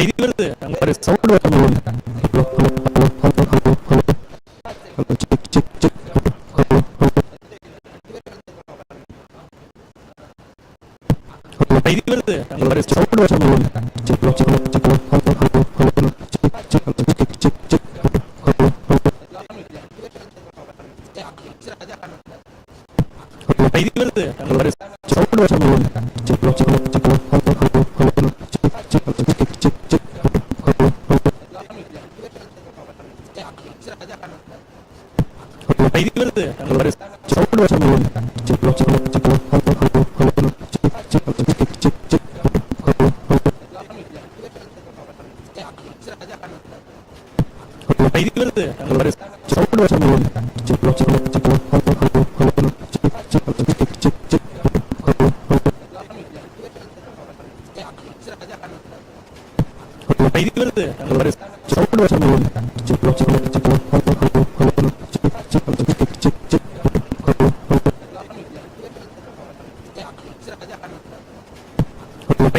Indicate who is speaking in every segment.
Speaker 1: இது வருது ஒரு சவுண்ட் வருது. இது வருது ஒரு சவுண்ட் வருது. இது வருது ஒரு சவுண்ட் வருது. இது வருது ஒரு சவுண்ட் வருது. இது வருது ஒரு சவுண்ட் வருது. இது வருது ஒரு சவுண்ட் வருது. இது வருது ஒரு சவுண்ட் வருது.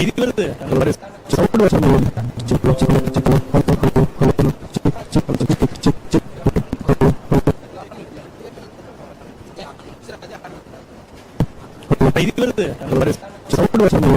Speaker 1: இது வருது ஒரு சவுண்ட் வருது. இது வருது ஒரு சவுண்ட் வருது.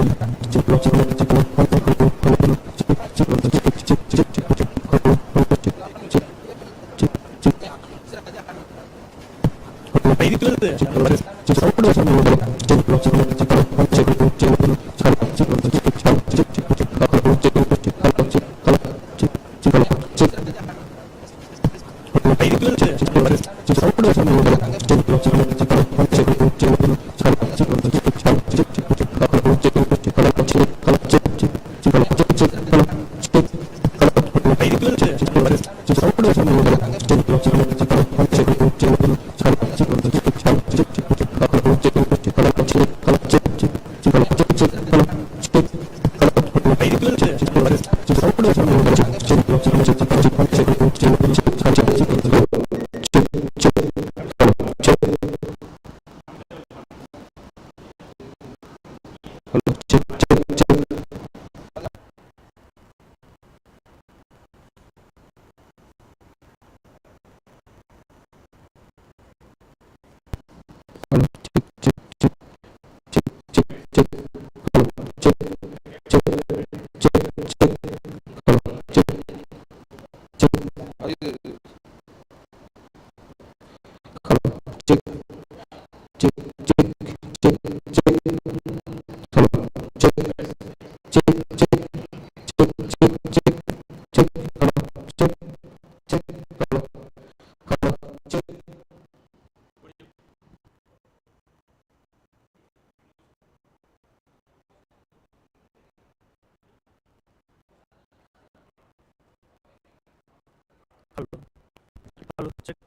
Speaker 1: Hello, check. Hello, check.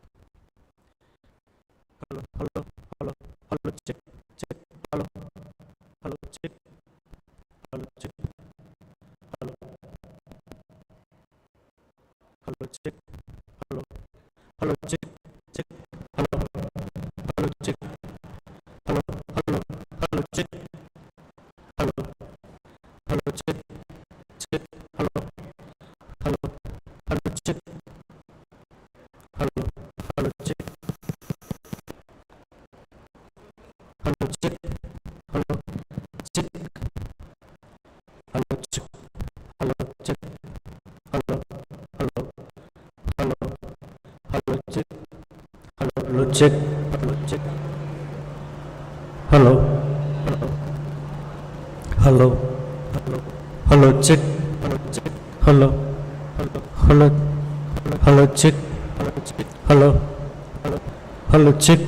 Speaker 1: Hello, check. Hello, check. Hello, check. Hello, check. Check. Hello, check. Hello, check. Hello, check. Check. Hello, check. Hello, check. Hello, check. Hello, check. Hello, check. Hello, check. Hello, check. Hello, check. Hello, check. Hello, check.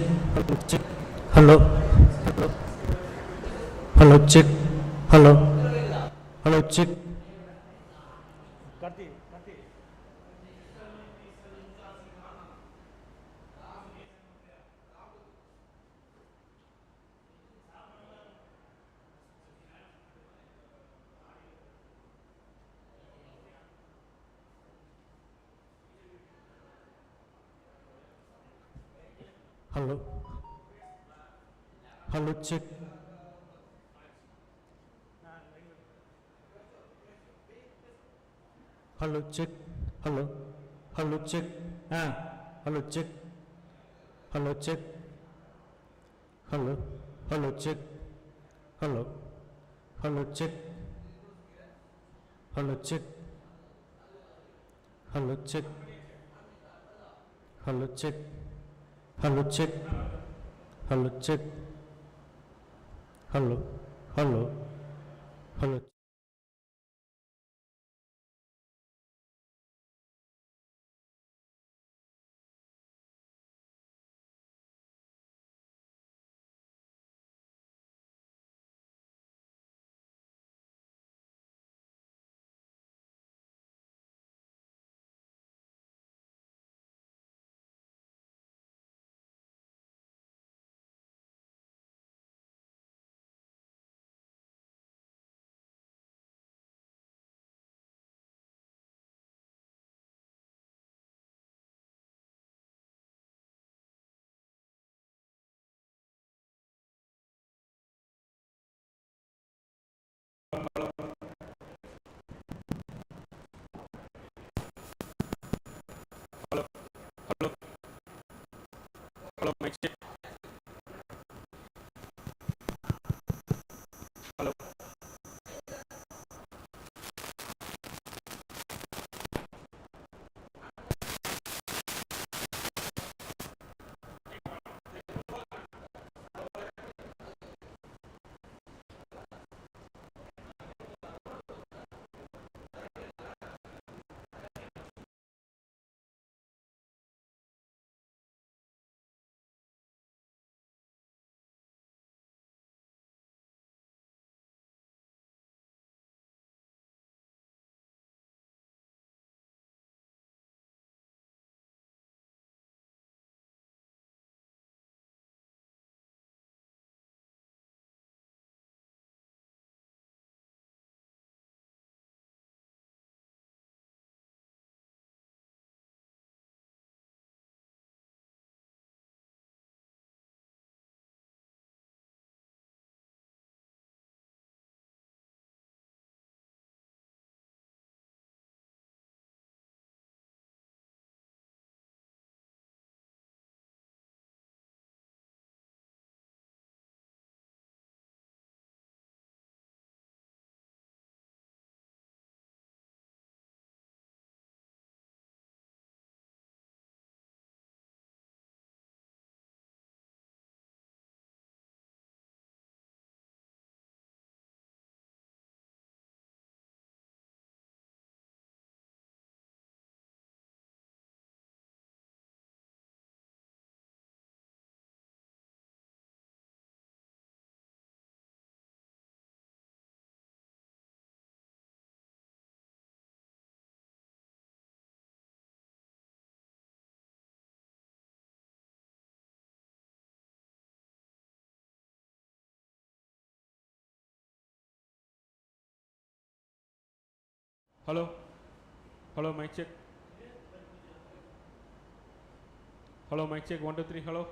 Speaker 1: Hello, check. Hello, check. Hello, check. Hello. Hello, check. Hello, check. Hello. Hello, check. Hello, check. Hello, check. Hello. Hello, check. Hello. Hello, check. Hello, check. Hello, check. Hello, check. Hello, check. Hello, check. Hello. Hello. Hello.
Speaker 2: Hello, mic check. Hello. Hello. Hello, mic check. Hello, mic check. 1, 2, 3. Hello.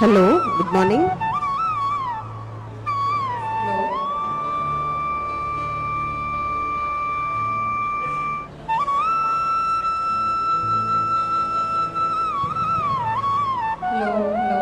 Speaker 3: Hello, good morning. Hello. Hello, hello.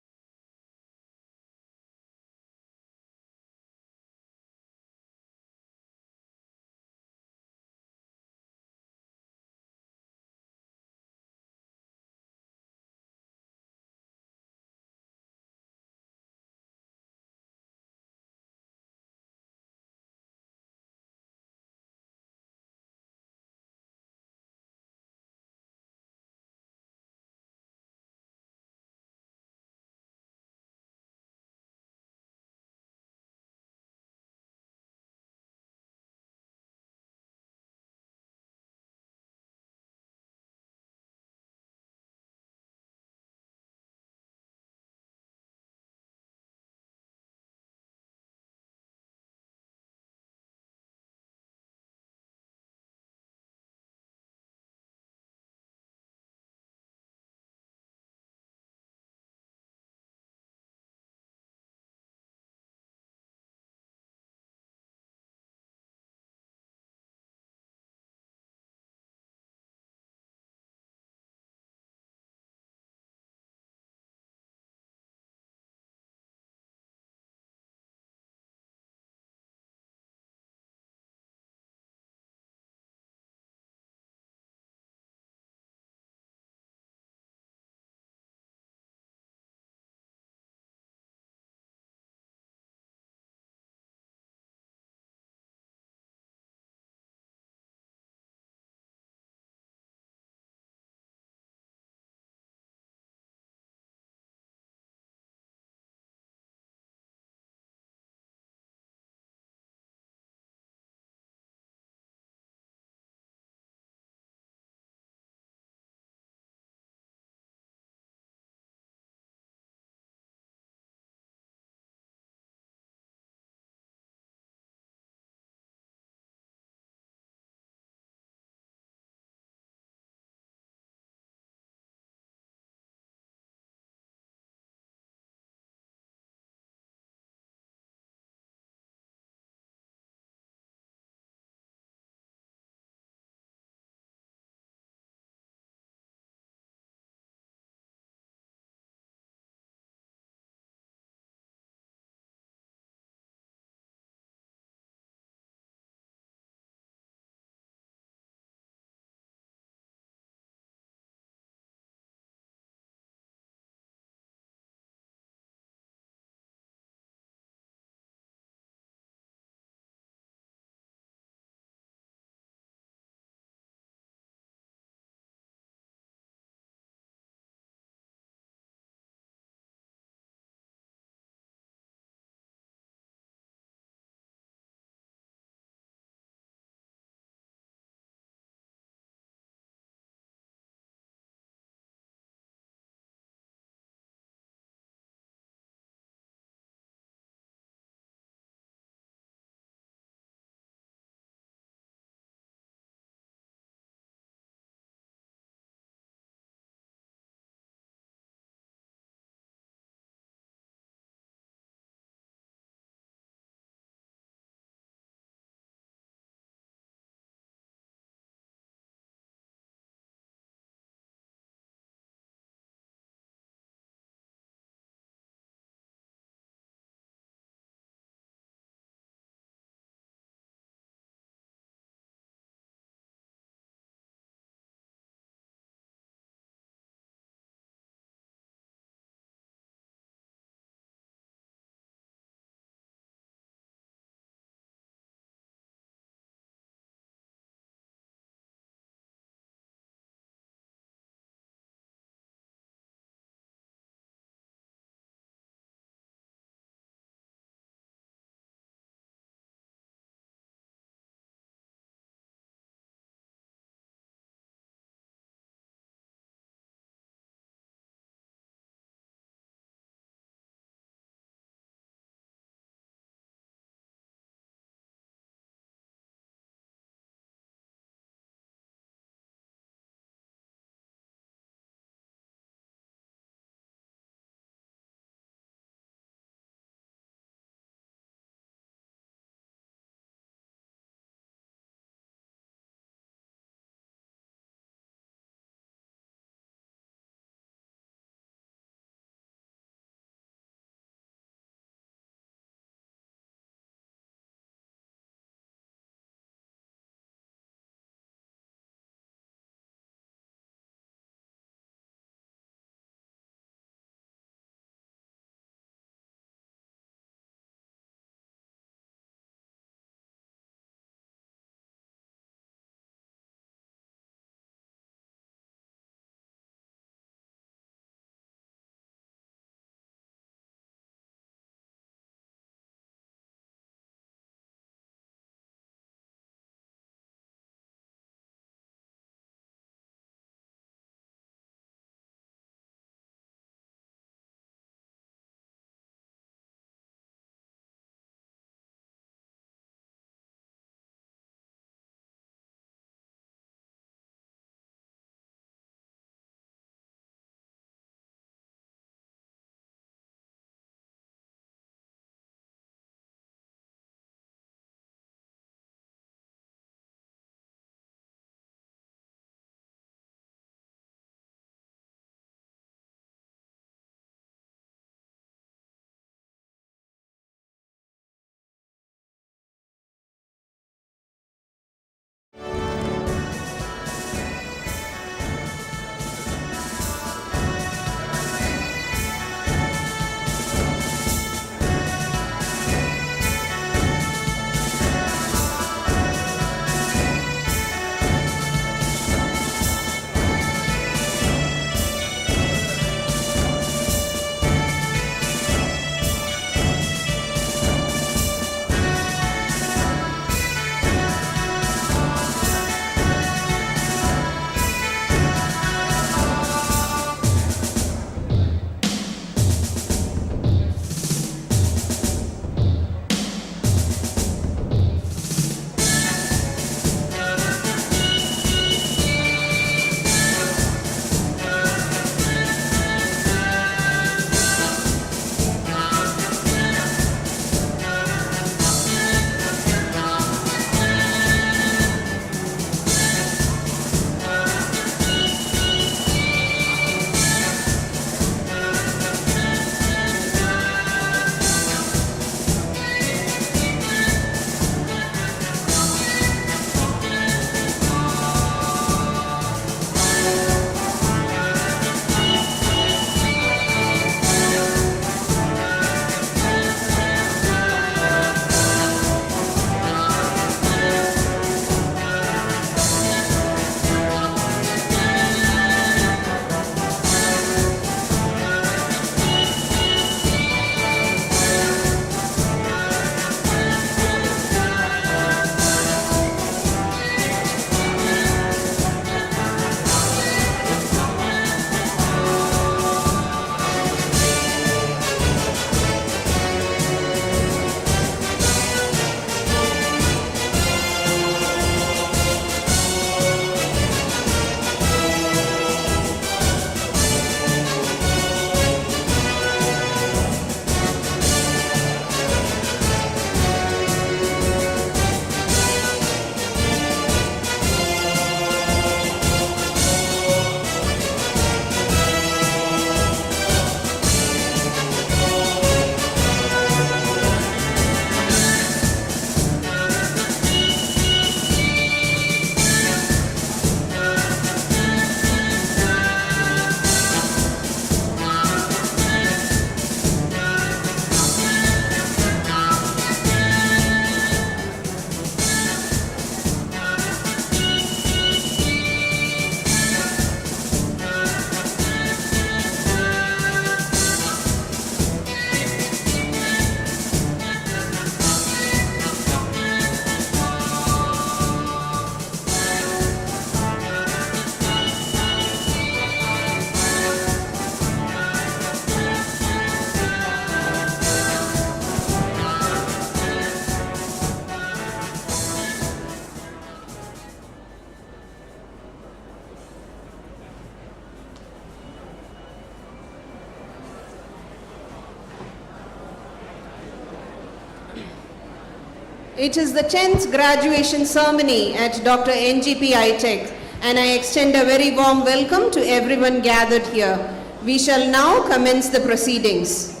Speaker 3: It is the 10th graduation ceremony at Dr. NGPiTech, and I extend a very warm welcome to everyone gathered here. We shall now commence the proceedings.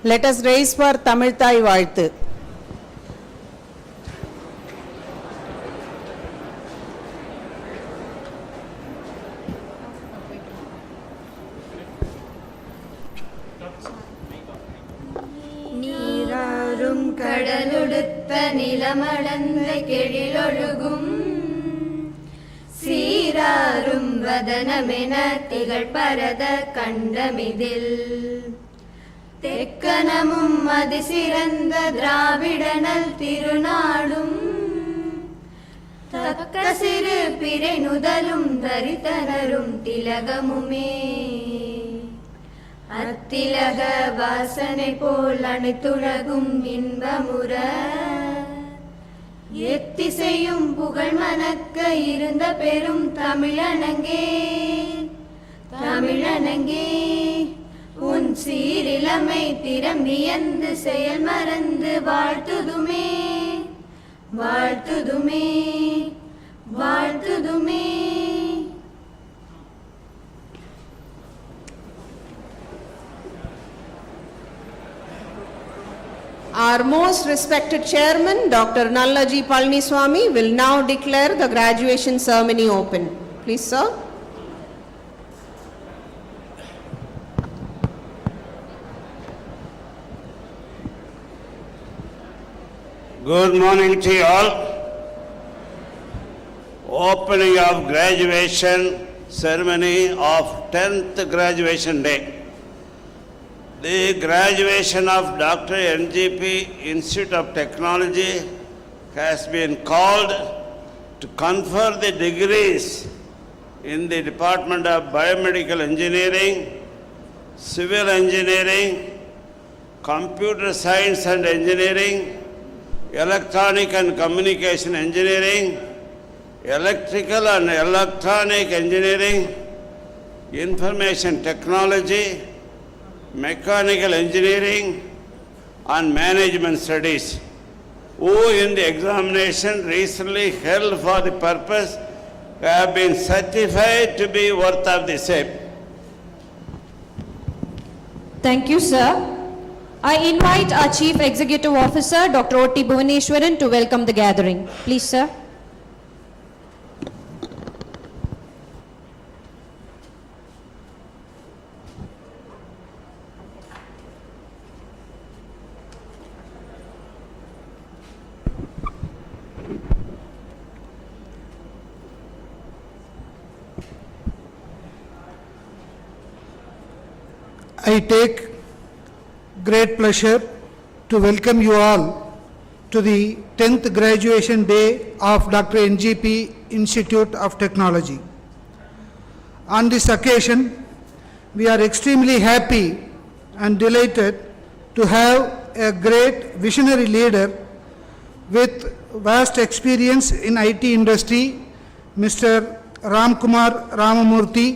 Speaker 4: Let us raise for Tamil Thai வாழ்த்து.
Speaker 5: நீராறும் கடலுடுத்த நிலமளந்த கெழிலொழுகும் சீராறும் வதனமென திகழ் பரத கண்டமிதில் தெக்கனமும் அதிசிறந்த திராவிடனல் திருநாடும் தக்க சிறு பிறை நுதலும் தரித்தனரும் திலகமுமே அத்திலக வாசனை போல் அனைத்துலகும் இன்பமுற எத்திசையும் புகழ் மணக்க இருந்த பெரும் தமிழனங்கே தமிழனங்கே உன் சீரிலமை திறம் வியந்து செயல் மறந்து வாழ்த்துதுமே வாழ்த்துதுமே வாழ்த்துதுமே.
Speaker 3: Our most respected chairman, Dr. Nallaji Palniswamy, will now declare the graduation ceremony open. Please, sir.
Speaker 6: Good morning to you all. Opening of graduation ceremony of 10th graduation day. The graduation of Dr. NGP Institute of Technology has been called to confer the degrees in the Department of Biomedical Engineering, Civil Engineering, Computer Science and Engineering, Electronic and Communication Engineering, Electrical and Electronic Engineering, Information Technology, Mechanical Engineering and Management Studies, who in the examination recently held for the purpose have been certified to be worth of the same.
Speaker 7: Thank you, sir. I invite our Chief Executive Officer, Dr. O.T. Bhuvaneshwaran, to welcome the gathering. Please, sir.
Speaker 8: I take great pleasure to welcome you all to the 10th graduation day of Dr. NGP Institute of Technology. On this occasion, we are extremely happy and delighted to have a great visionary leader with vast experience in IT industry, Mr. Ramkumar Ramamurthy,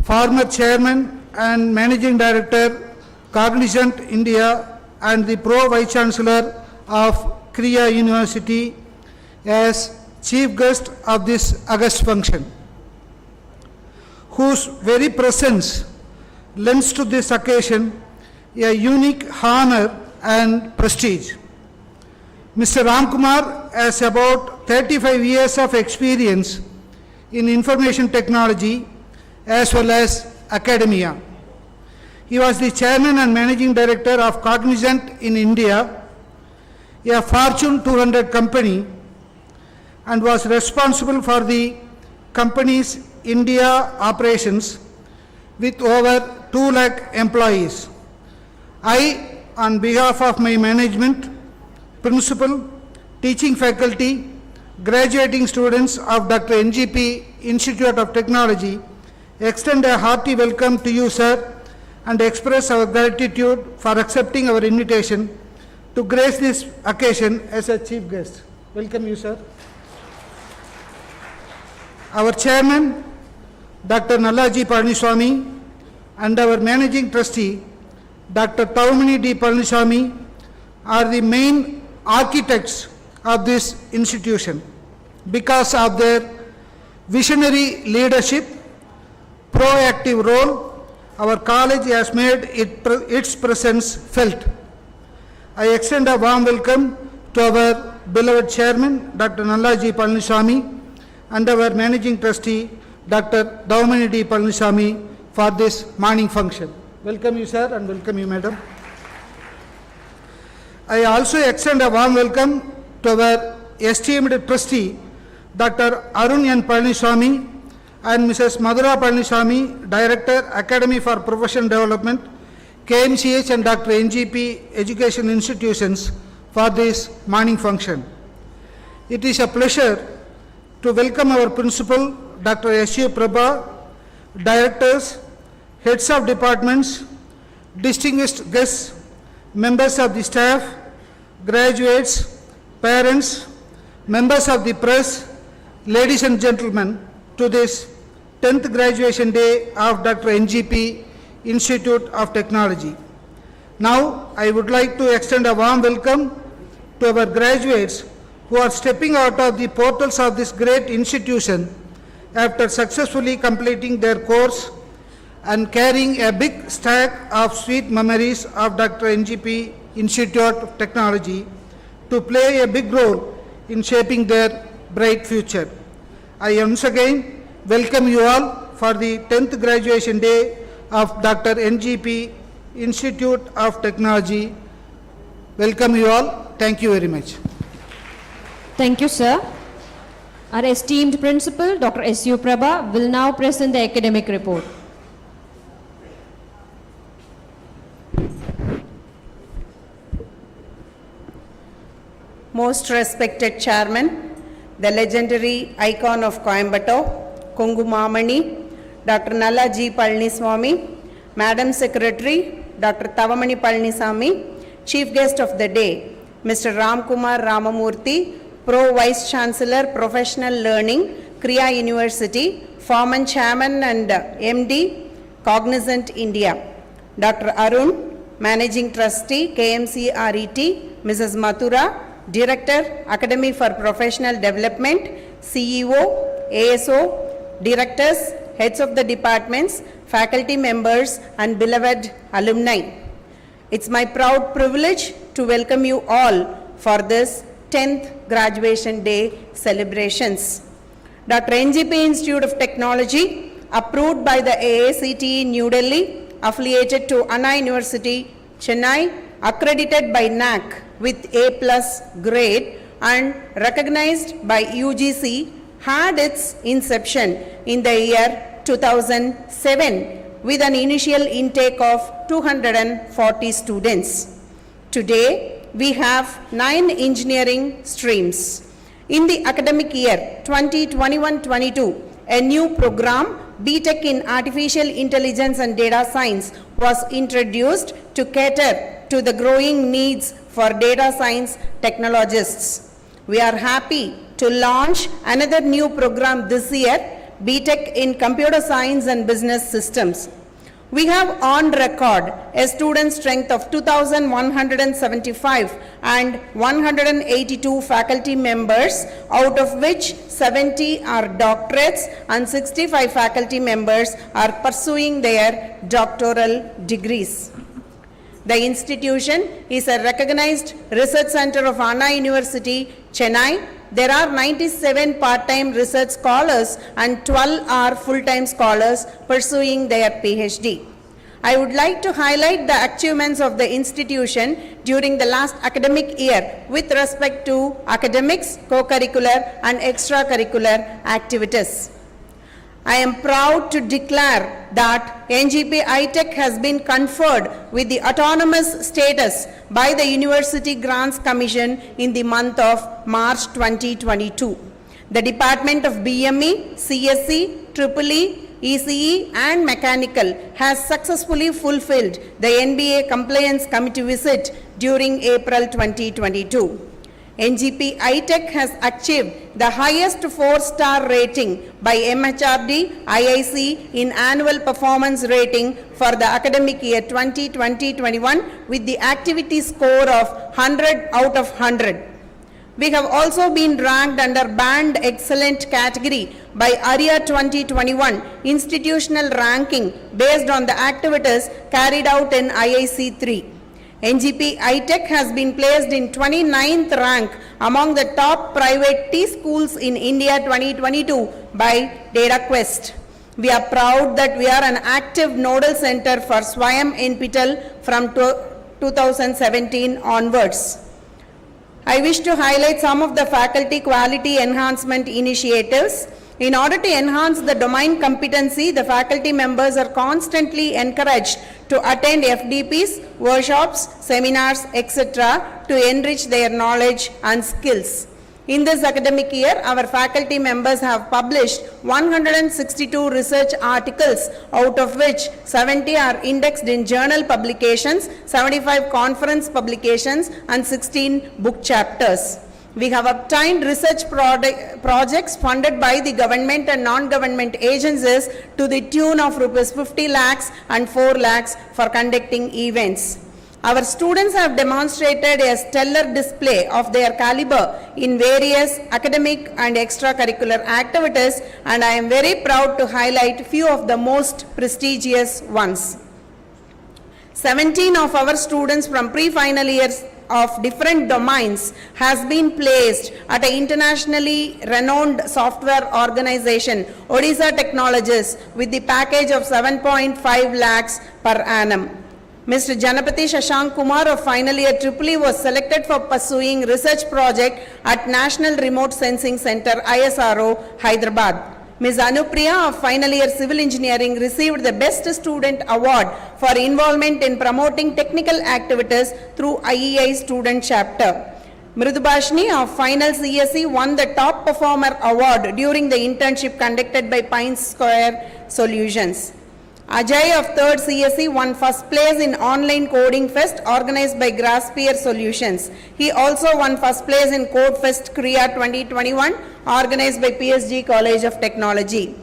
Speaker 8: former chairman and managing director, Cognizant India, and the Pro-Vice Chancellor of Kriya University as chief guest of this august function, whose very presence lends to this occasion a unique honor and prestige. Mr. Ramkumar has about 35 years of experience in information technology as well as academia. He was the chairman and managing director of Cognizant in India, a Fortune 200 company, and was responsible for the company's India operations with over 2 lakh employees. I, on behalf of my management, principal, teaching faculty, graduating students of Dr. NGP Institute of Technology, extend a hearty welcome to you, sir, and express our gratitude for accepting our invitation to grace this occasion as a chief guest. Welcome you, sir. Our chairman, Dr. Nallaji Palniswamy, and our managing trustee, Dr. Taumani D. Palniswamy, are the main architects of this institution. Because of their visionary leadership, proactive role, our college has made its presence felt. I extend a warm welcome to our beloved chairman, Dr. Nallaji Palaniswamy, and our managing trustee, Dr. Dovamani D. Palaniswamy, for this morning function. Welcome you, sir, and welcome you, madam. I also extend a warm welcome to our esteemed trustee, Dr. Arun N. Palaniswamy, and Mrs. Madhura Palaniswamy, Director, Academy for Professional Development, KMCH and Dr. NGP Education Institutions, for this morning function. It is a pleasure to welcome our principal, Dr. S.U. Prabha, directors, heads of departments, distinguished guests, members of the staff, graduates, parents, members of the press, ladies and gentlemen, to this 10th graduation day of Dr. NGP Institute of Technology. Now, I would like to extend a warm welcome to our graduates who are stepping out of the portals of this great institution after successfully completing their course and carrying a big stack of sweet memories of Dr. NGP Institute of Technology to play a big role in shaping their bright future. I once again welcome you all for the 10th graduation day of Dr. NGP Institute of Technology. Welcome you all. Thank you very much.
Speaker 7: Thank you, sir. Our esteemed principal, Dr. S.U. Prabha, will now present the academic report.
Speaker 4: Most respected chairman, the legendary icon of Coimbatore, Kongumamani, Dr. Nallaji Palaniswamy, Madam Secretary, Dr. Dovamani Palaniswamy, Chief Guest of the Day, Mr. Ramkumar Ramamurthy, Pro Vice Chancellor, Professional Learning, Kriya University, former Chairman and MD, Cognizant India, Dr. Arun, Managing Trustee, KMC RET, Mrs. Mathura, Director, Academy for Professional Development, CEO, ASO, Directors, Heads of the Departments, Faculty Members, and beloved alumni. It's my proud privilege to welcome you all for this 10th Graduation Day celebrations. Dr. NGP Institute of Technology, approved by the AICTE New Delhi, affiliated to Anna University, Chennai, accredited by NAC with A+ grade and recognized by UGC, had its inception in the year 2007 with an initial intake of 240 students. Today, we have 9 engineering streams. In the academic year 2021-22, a new program, BTech in Artificial Intelligence and Data Science, was introduced to cater to the growing needs for data science technologists. We are happy to launch another new program this year, BTech in Computer Science and Business Systems. We have on record a student strength of 2,175 and 182 faculty members, out of which 70 are doctorates and 65 faculty members are pursuing their doctoral degrees. The institution is a recognized research center of Anna University, Chennai. There are 97 part-time research scholars and 12 are full-time scholars pursuing their PhD. I would like to highlight the achievements of the institution during the last academic year with respect to academics, co-curricular and extracurricular activities. I am proud to declare that NGPiTech has been conferred with the autonomous status by the University Grants Commission in the month of March 2022. The Department of BME, CSE, EEE, ECE and Mechanical has successfully fulfilled the NBA Compliance Committee visit during April 2022. NGPiTech has achieved the highest 4-star rating by MHRD IIC in annual performance rating for the academic year 2020-21 with the activity score of 100 out of 100. We have also been ranked under Band Excellent category by ARIA 2021 institutional ranking based on the activities carried out in IIC 3. NGPiTech has been placed in 29th rank among the top private T schools in India 2022 by DataQuest. We are proud that we are an active nodal center for Swayam NPTEL from 2017 onwards. I wish to highlight some of the faculty quality enhancement initiatives. In order to enhance the domain competency, the faculty members are constantly encouraged to attend FDPs, workshops, seminars, etc. to enrich their knowledge and skills. In this academic year, our faculty members have published 162 research articles, out of which 70 are indexed in journal publications, 75 conference publications, and 16 book chapters. We have obtained research projects funded by the government and non-government agencies to the tune of rupees 50 lakhs and 4 lakhs for conducting events. Our students have demonstrated a stellar display of their caliber in various academic and extracurricular activities, and I am very proud to highlight few of the most prestigious ones. 17 of our students from pre-final years of different domains has been placed at an internationally renowned software organization, Odisha Technologies, with the package of 7.5 lakhs per annum. Mr. Janapati Shashank Kumar of final year EEE was selected for pursuing research project at National Remote Sensing Center, ISRO, Hyderabad. Ms. Anupriya of final year Civil Engineering received the Best Student Award for involvement in promoting technical activities through IEI Student Chapter. Mridubhashini of final CSE won the Top Performer Award during the internship conducted by Pine Square Solutions. Ajay of 3rd CSE won first place in Online Coding Fest organized by Grassphere Solutions. He also won first place in Code Fest Kriya 2021 organized by PSG College of Technology.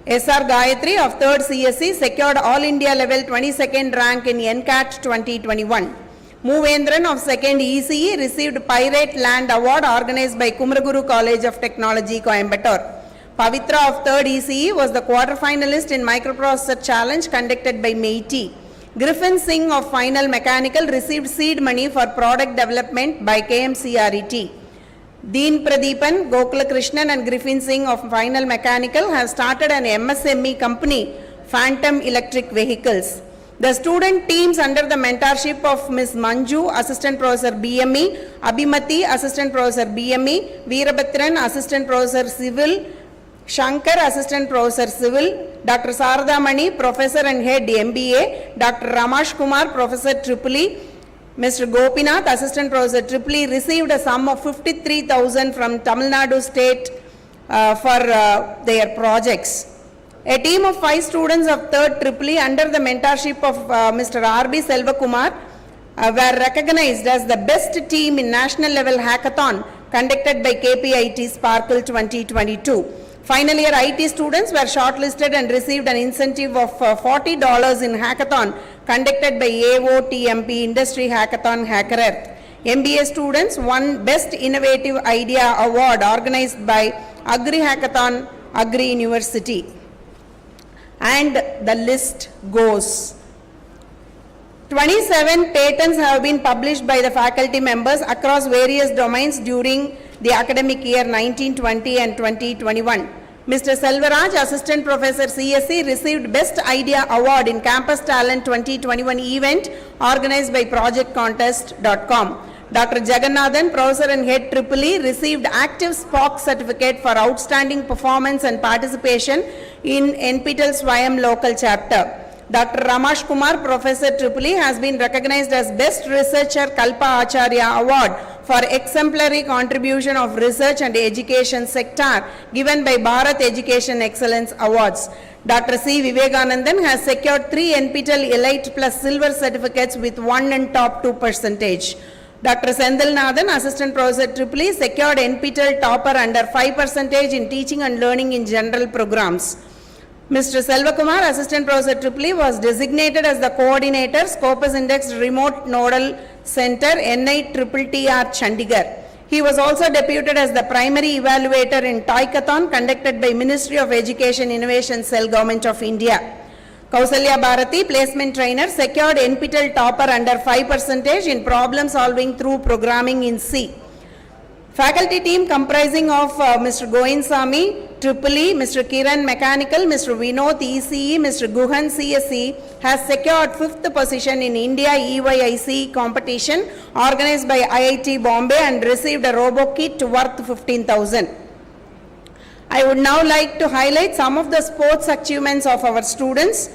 Speaker 4: SR Gayatri of 3rd CSE secured All India level 22nd rank in NCAT 2021. Moovendran of 2nd ECE received Pirate Land Award organized by Kumaraguru College of Technology, Coimbatore. Pavitra of 3rd ECE was the quarter-finalist in Microprocessor Challenge conducted by MEITI. Griffin Singh of Final Mechanical received seed money for product development by KMCRET. Deen Pradeepan, Gokula Krishnan and Griffin Singh of Final Mechanical have started an MSME company, Phantom Electric Vehicles. The student teams under the mentorship of Ms. Manju, Assistant Professor BME, Abhimati, Assistant Professor BME, Veerabhatran, Assistant Professor Civil, Shankar, Assistant Professor Civil, Dr. Sarada Mani, Professor and Head MBA, Dr. Ramash Kumar, Professor EEE, Mr. Gopinath, Assistant Professor EEE, received a sum of 53,000 from Tamil Nadu State for their projects. A team of 5 students of 3rd EEE under the mentorship of Mr. R.B. Selvakumar were recognized as the best team in national level hackathon conducted by KPIT Sparkle 2022. Final year IT students were shortlisted and received an incentive of $40 in hackathon conducted by AOTMP Industry Hackathon Hacker Earth. MBA students won Best Innovative Idea Award organized by Agri Hackathon, Agri University. And the list goes. 27 patents have been published by the faculty members across various domains during the academic year 1920 and 2021. Mr. Selvaraj, Assistant Professor CSE, received Best Idea Award in Campus Talent 2021 event organized by projectcontest.com. Dr. Jagannathan, Professor and Head EEE, received Active Spock Certificate for outstanding performance and participation in NPTEL Swayam Local Chapter. Dr. Ramash Kumar, Professor EEE, has been recognized as Best Researcher Kalpa Acharya Award for exemplary contribution of research and education sector given by Bharat Education Excellence Awards. Dr. C. Vivekanandan has secured 3 NPTEL Elite Plus Silver certificates with 1 and top 2%. Dr. Senthilnathan, Assistant Professor EEE, secured NPTEL topper under 5% in teaching and learning in general programs. Mr. Selvakumar, Assistant Professor EEE, was designated as the coordinator, Scopus Index Remote Nodal Center, NITTR Chandigarh. He was also deputed as the primary evaluator in Toykathon conducted by Ministry of Education Innovation Cell, Government of India. Kausalya Bharati, placement trainer, secured NPTEL topper under 5% in problem solving through programming in C. Faculty team comprising of Mr. Goinsamy, EEE, Mr. Kiran Mechanical, Mr. Vinod ECE, Mr. Guhan CSE has secured 5th position in India EYIC competition organized by IIT Bombay and received a robo kit worth 15,000. I would now like to highlight some of the sports achievements of our students.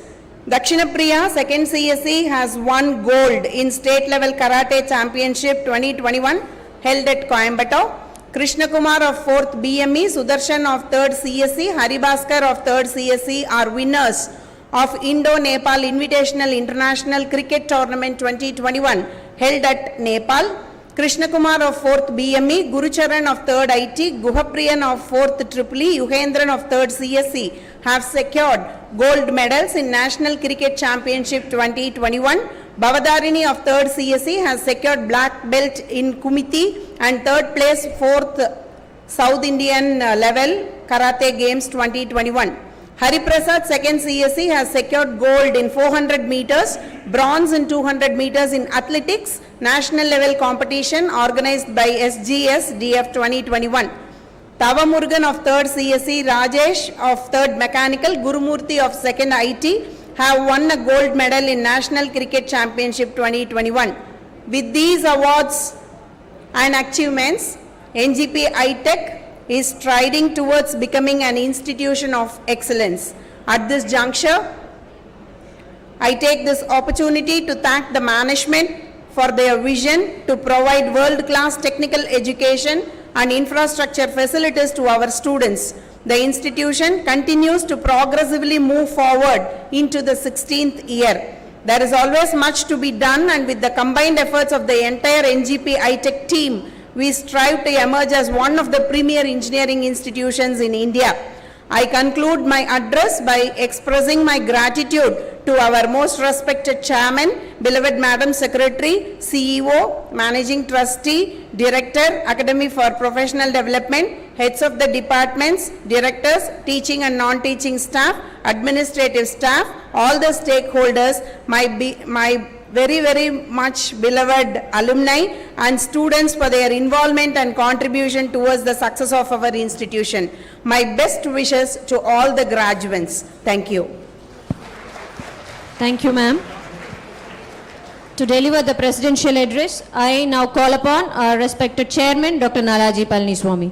Speaker 4: Dakshinapriya, 2nd CSE, has won gold in state level karate championship 2021 held at Coimbatore. Krishna Kumar of 4th BME, Sudarshan of 3rd CSE, Haribhaskar of 3rd CSE are winners of Indo-Nepal Invitational International Cricket Tournament 2021 held at Nepal. Krishna Kumar of 4th BME, Gurucharan of 3rd IT, Guhapriyan of 4th EEE, Yuhendran of 3rd CSE have secured gold medals in National Cricket Championship 2021. Bhavadarini of 3rd CSE has secured black belt in Kumiti and 3rd place 4th South Indian level Karate Games 2021. Hariprasad, 2nd CSE, has secured gold in 400 meters, bronze in 200 meters in athletics, national level competition organized by SGS DF 2021. Tavamurugan of 3rd CSE, Rajesh of 3rd Mechanical, Gurumurthy of 2nd IT have won a gold medal in National Cricket Championship 2021. With these awards and achievements, NGPiTech is striding towards becoming an institution of excellence. At this juncture, I take this opportunity to thank the management for their vision to provide world-class technical education and infrastructure facilities to our students. The institution continues to progressively move forward into the 16th year. There is always much to be done, and with the combined efforts of the entire NGPiTech team, we strive to emerge as one of the premier engineering institutions in India. I conclude my address by expressing my gratitude to our most respected chairman, beloved Madam Secretary, CEO, Managing Trustee, Director, Academy for Professional Development, heads of the departments, directors, teaching and non-teaching staff, administrative staff, all the stakeholders, my very much beloved alumni and students for their involvement and contribution towards the success of our institution. My best wishes to all the graduates. Thank you.
Speaker 7: Thank you, ma'am. To deliver the presidential address, I now call upon our respected chairman, Dr. Nalaji Palniswamy.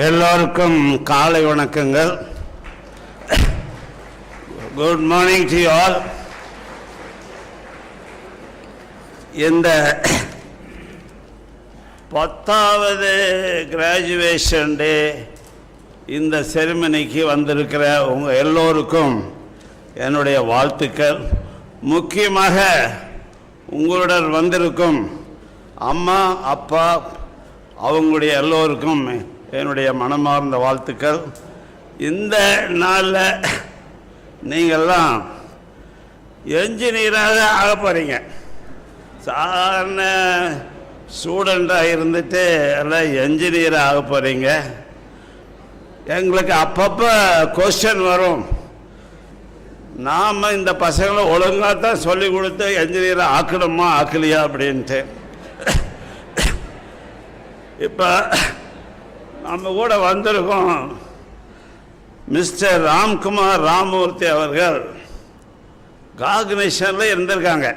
Speaker 6: எல்லோருக்கும் காலை வணக்கங்கள். Good morning to you all. இந்த 10வது graduation டே இந்த செரிமனிக்கு வந்திருக்கிற உங்கள் எல்லோருக்கும் என்னுடைய வாழ்த்துக்கள். முக்கியமாக உங்களுடன் வந்திருக்கும் அம்மா அப்பா அவங்களுடைய எல்லோருக்கும் என்னுடைய மனமார்ந்த வாழ்த்துக்கள். இந்த நாளில் நீங்கள்லாம் என்ஜினியராக ஆக போகிறீங்க. சாதாரண ஸ்டூடெண்ட்டாக இருந்துட்டு எல்லாம் என்ஜினியராக ஆக போகிறீங்க. எங்களுக்கு அப்பப்போ கொஸ்டின் வரும், நாம் இந்த பசங்களை ஒழுங்காக தான் சொல்லி கொடுத்து என்ஜினியராக ஆக்கணுமா ஆக்கலையா அப்படின்ட்டு. இப்போ நம்ம கூட வந்திருக்கோம் மிஸ்டர் ராம்குமார் ராமூர்த்தி அவர்கள் காக்னிஷனில் இருந்திருக்காங்க.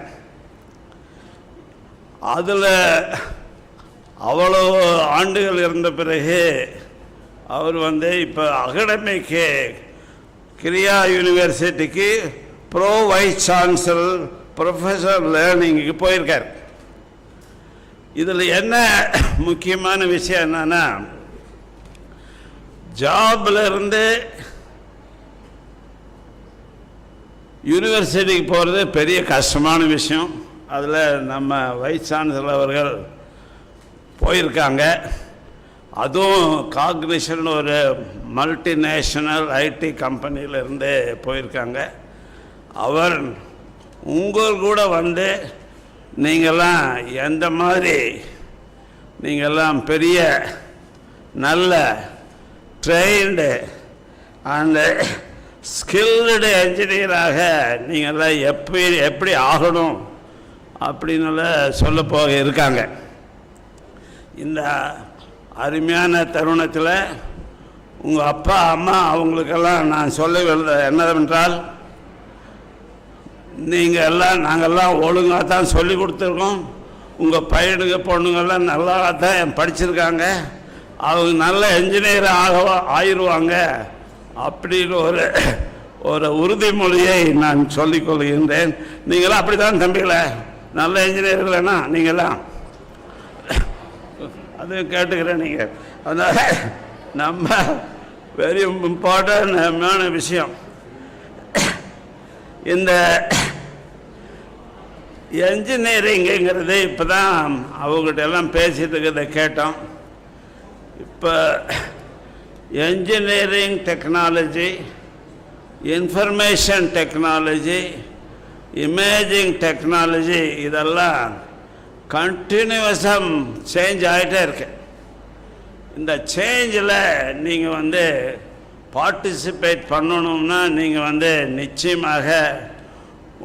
Speaker 6: அதில் அவ்வளோ ஆண்டுகள் இருந்த பிறகு அவர் இப்போ அகாடமிக்கு கிரியா யூனிவர்சிட்டிக்கு ப்ரோ வைஸ் சான்சலர் ப்ரொஃபஸர் லேர்னிங்க்கு போயிருக்கார். இதில் என்ன முக்கியமான விஷயம் என்னன்னா, ஜாப்ல இருந்து யூனிவர்சிட்டிக்கு போகிறது பெரிய கஷ்டமான விஷயம். அதில் நம்ம வைஸ் சான்சலர் அவர்கள் போயிருக்காங்க. அதுவும் காக்னிஷன் ஒரு மல்டிநேஷ்னல் ஐடி கம்பெனியிலேருந்து போயிருக்காங்க. அவர் உங்கள் கூட வந்து நீங்கள்லாம் எந்த மாதிரி நீங்கள்லாம் பெரிய நல்ல ட்ரெயின்டு அண்டு ஸ்கில்டு என்ஜினியராக நீங்கள்லாம் எப்படி ஆகணும் அப்படின்னு சொல்ல போக இருக்காங்க. இந்த அருமையான தருணத்தில் உங்கள் அப்பா அம்மா அவங்களுக்கெல்லாம் நான் சொல்ல என்னவென்றால், நீங்கள் எல்லாம் நாங்கள்லாம் ஒழுங்காக தான் சொல்லி கொடுத்துருக்கோம். உங்கள் பையனுங்க பொண்ணுங்கள்லாம் நல்லா தான் படிச்சிருக்காங்க. அவங்க நல்ல என்ஜினியர் ஆயிடுவாங்க அப்படின்னு ஒரு உறுதிமொழியை நான் சொல்லிக்கொள்கின்றேன். நீங்களாம் அப்படி தான் தம்பிகளே, நல்ல என்ஜினியர் இல்லைன்னா நீங்களாம் அதையும் கேட்டுக்கிறேன். நீங்கள் அதனால் நம்ம வெரி இம்பார்ட்டன்டான விஷயம் இந்த என்ஜினியரிங்கிறது. இப்போ தான் அவங்ககிட்ட எல்லாம் பேசிட்டு இருக்கிறத கேட்டோம். இப்போ engineering technology, information technology, imaging technology இதெல்லாம் கண்டினியூஸாக சேஞ்ச் ஆகிட்டே இருக்கு. இந்த சேஞ்சில் நீங்கள் பார்ட்டிசிபேட் பண்ணணும்னா நீங்கள் நிச்சயமாக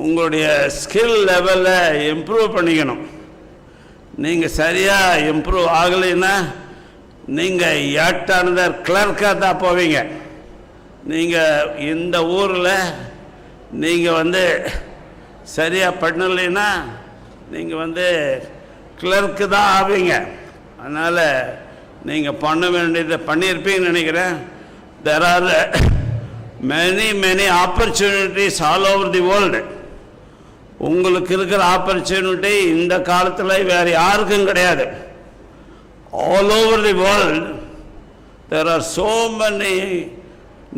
Speaker 6: உங்களுடைய ஸ்கில் லெவலில் இம்ப்ரூவ் பண்ணிக்கணும். நீங்கள் சரியாக இம்ப்ரூவ் ஆகலைன்னா நீங்கள் ஏட்டானதர் கிளர்க்காக தான் போவீங்க. நீங்கள் இந்த ஊரில் நீங்கள் சரியாக பண்ணலைன்னா நீங்கள் கிளர்க்கு தான் ஆவீங்க. அதனால் நீங்கள் பண்ண வேண்டியதை பண்ணியிருப்பீங்கன்னு நினைக்கிறேன். There are many opportunities all over the world. உங்களுக்கு இருக்கிற ஆப்பர்ச்சுனிட்டி இந்த காலத்தில் வேறு யாருக்கும் கிடையாது. All over the world there are so many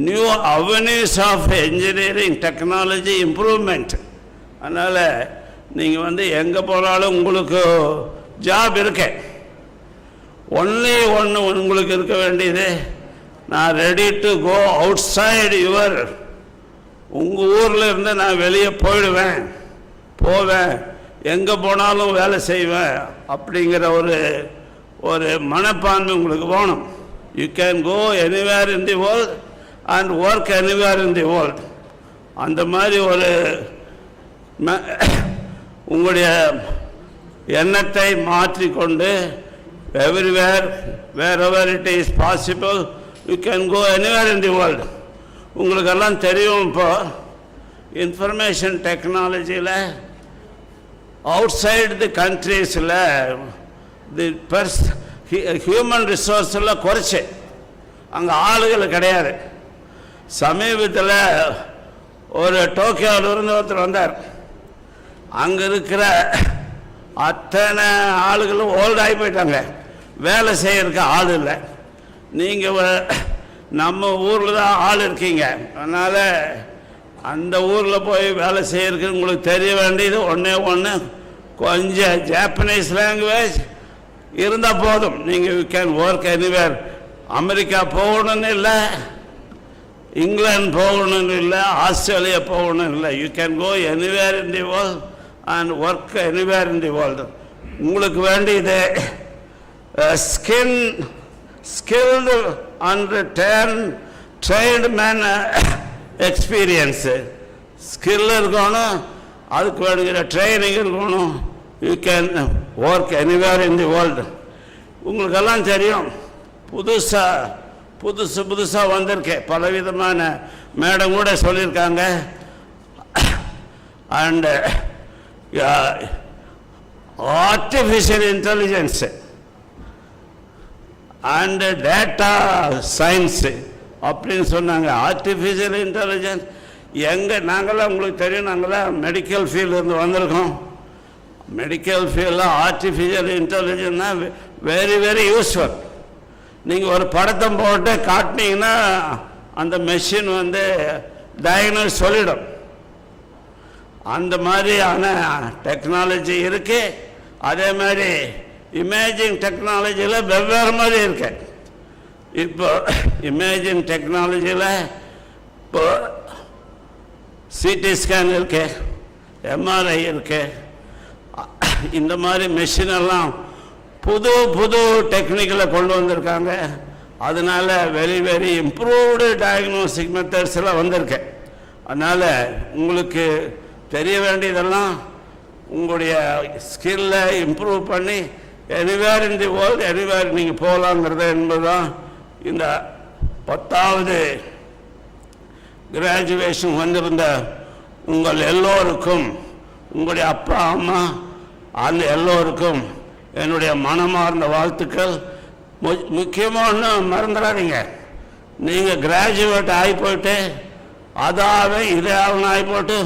Speaker 6: new avenues of engineering technology improvement. அதனால் நீங்கள் எங்கே போனாலும் உங்களுக்கு ஜாப் இருக்கு. ஒன்லி ஒன்று உங்களுக்கு இருக்க வேண்டியது, நான் ready to go outside உங்கள் ஊரில் இருந்து நான் வெளியே போவேன், எங்கே போனாலும் வேலை செய்வேன் அப்படிங்கிற ஒரு மனப்பான்மை உங்களுக்கு வேணும். You can go anywhere in the world and work anywhere in the world. அந்த மாதிரி உங்களுடைய எண்ணத்தை மாற்றிக்கொண்டு everywhere, wherever it is possible, you can go anywhere in the world. உங்களுக்கெல்லாம் தெரியும், இப்போ இன்ஃபர்மேஷன் டெக்னாலஜியில் அவுட்சைடு தி கண்ட்ரீஸில் தி ஹியூமன் ரிசோர்ஸில் குறைச்சி அங்கே ஆளுகள் கிடையாது. சமீபத்தில் ஒரு டோக்கியோவிலிருந்து ஒருத்தர் வந்தார். அங்கே இருக்கிற அத்தனை ஆளுகளும் ஓல்டாகி போயிட்டாங்க, வேலை செய்யறதுக்கு ஆள் இல்லை. நீங்கள் நம்ம ஊரில் தான் ஆள் இருக்கீங்க. அதனால் அந்த ஊரில் போய் வேலை செய்யறதுக்கு உங்களுக்கு தெரிய வேண்டியது ஒன்று கொஞ்சம் ஜாப்பனீஸ் லாங்குவேஜ் இருந்தால் போதும். நீங்கள் you can work anywhere. America போகணும்னு இல்லை, இங்கிலாந்து போகணும்னு இல்லை, ஆஸ்திரேலியா போகணும்னு இல்லை. You can go anywhere in the world and work anywhere in the world. உங்களுக்கு வேண்டியது skilled and trained man experience. Skill இருக்கணும், அதுக்கு வேணுங்கிற ட்ரைனிங் இருக்கணும். You can work anywhere in the world. உங்களுக்கெல்லாம் தெரியும், புதுசாக வந்திருக்கேன், பலவிதமான மேடம் கூட சொல்லியிருக்காங்க. And artificial intelligence and data science அப்படின்னு சொன்னாங்க. ஆர்டிஃபிஷியல் இன்டெலிஜென்ஸ் நாங்களாம் உங்களுக்கு தெரியும், நாங்களாம் மெடிக்கல் ஃபீல்டிலேருந்து வந்திருக்கோம். மெடிக்கல் ஃபீல்டில் ஆர்டிஃபிஷியல் இன்டெலிஜென்ஸ்னா வெரி வெரி யூஸ்ஃபுல். நீங்கள் ஒரு படத்தை போட்டு காட்டினீங்கன்னா அந்த மெஷின் டயக்னோஸ் சொல்லிடும். அந்த மாதிரியான டெக்னாலஜி இருக்கு. அதே மாதிரி இமேஜிங் டெக்னாலஜியில் வெவ்வேறு மாதிரி இருக்கு. இப்போ இமேஜிங் டெக்னாலஜியில் இப்போ சிடி ஸ்கேன் இருக்கு, எம்ஆர்ஐ இருக்கு. இந்த மாதிரி மெஷின் எல்லாம் புது புது டெக்னிக்கலை கொண்டு வந்திருக்காங்க. அதனால very very improved diagnostic methods எல்லாம் வந்திருக்கு. அதனால் உங்களுக்கு தெரிய வேண்டியதெல்லாம் உங்களுடைய ஸ்கில்லை இம்ப்ரூவ் பண்ணி anywhere in the world anywhere நீங்கள் போகலாங்கிறது என்பதுதான் இந்த 10வது கிராஜுவேஷன் வந்திருந்த உங்கள் எல்லோருக்கும், உங்களுடைய அப்பா அம்மா அந்த எல்லோருக்கும் என்னுடைய மனமார்ந்த வாழ்த்துக்கள். முக்கியமாக மறந்துடாதீங்க, நீங்கள் கிராஜுவேட் ஆகி போயிட்டு அதாவே இதாகவும் ஆகி போட்டு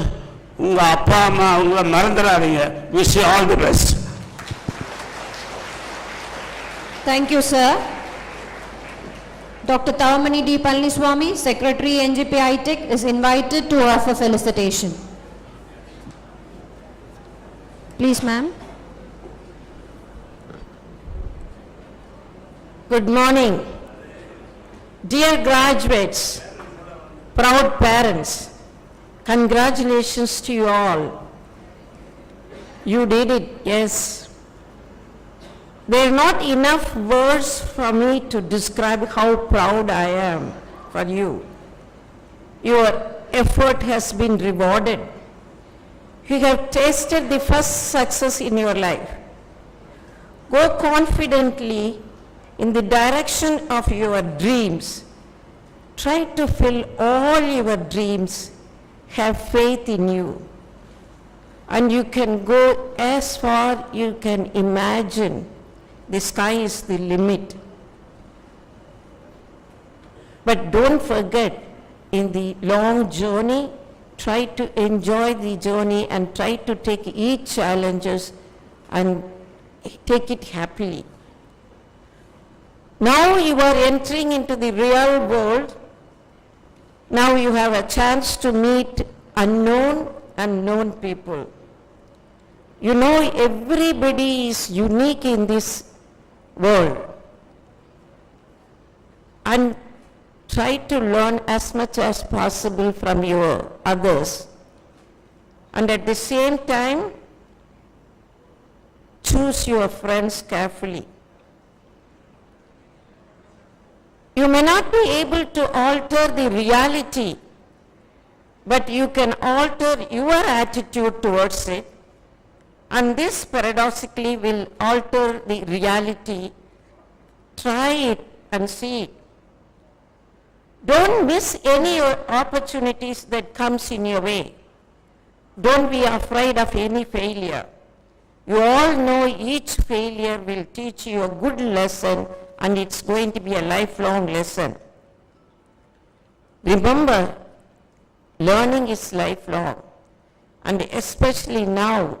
Speaker 6: உங்கள் அப்பா அம்மா உங்களை மறந்துடாதீங்க. Wish you all the best.
Speaker 7: Thank you, sir. Dr. Tavamani D. Palniswamy, Secretary NGPiTech, is invited to offer felicitation. Please, ma'am.
Speaker 9: Good morning. Dear graduates, proud parents, congratulations to you all. You did it, yes. There are not enough words for me to describe how proud I am for you. Your effort has been rewarded. You have tasted the first success in your life. Go confidently in the direction of your dreams. Try to fill all your dreams. Have faith in you. And you can go as far you can imagine. The sky is the limit. But don't forget, in the long journey, try to enjoy the journey and try to take each challenges and take it happily. Now you are entering into the real world. Now you have a chance to meet unknown and known people. You know, everybody is unique in this world. And try to learn as much as possible from your others. And at the same time, choose your friends carefully. You may not be able to alter the reality, but you can alter your attitude towards it, and this paradoxically will alter the reality. Try it and see it. Don't miss any opportunities that comes in your way. Don't be afraid of any failure. You all know each failure will teach you a good lesson, and it's going to be a lifelong lesson. Remember, learning is lifelong, and especially now,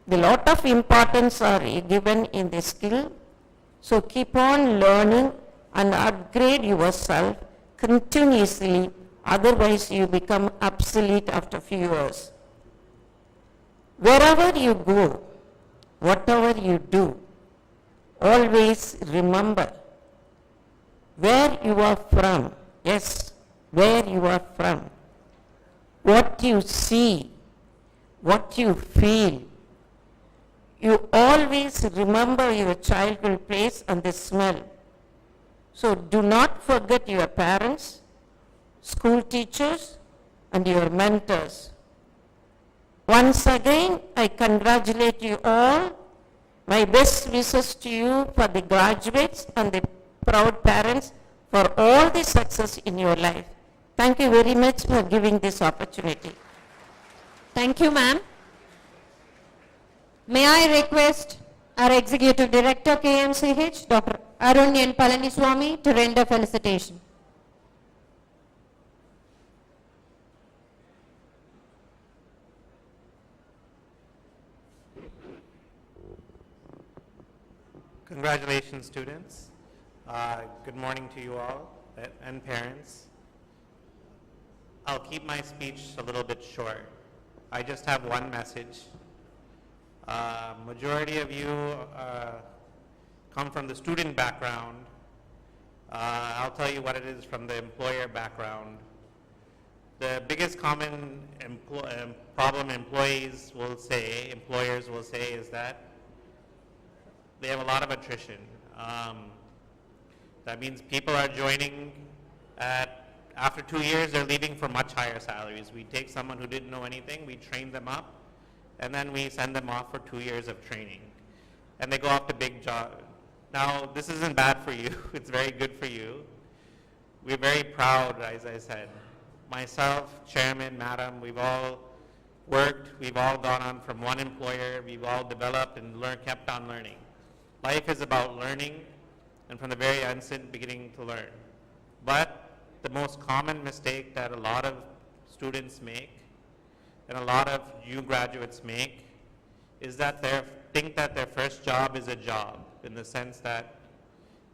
Speaker 9: a lot of importance are given in the skill. So keep on learning and upgrade yourself continuously, otherwise you become obsolete after a few years. Wherever you go, whatever you do, always remember where you are from. Yes, where you are from. What you see, what you feel. You always remember your childhood place and the smell. So do not forget your parents, school teachers, and your mentors. Once again, I congratulate you all. My best wishes to you for the graduates and the proud parents for all the success in your life. Thank you very much for giving this opportunity.
Speaker 7: Thank you, ma'am. May I request our Executive Director KMCH, Dr. Arun N. Palaniswamy, to render felicitation.
Speaker 10: Congratulations, students. Good morning to you all and parents. I'll keep my speech a little bit short. I just have one message. Majority of you come from the student background. I'll tell you what it is from the employer background. The biggest common problem employers will say is that they have a lot of attrition. That means people are joining after 2 years, they're leaving for much higher salaries. We take someone who didn't know anything, we train them up, and then we send them off for 2 years of training. And they go off to big jobs. Now, this isn't bad for you. It's very good for you. We're very proud, as I said. Myself, chairman, madam, we've all worked, we've all gone on from one employer, we've all developed and kept on learning. Life is about learning, and from the very beginning to learn. But the most common mistake that a lot of students make and a lot of new graduates make is that they think that their first job is a job, in the sense that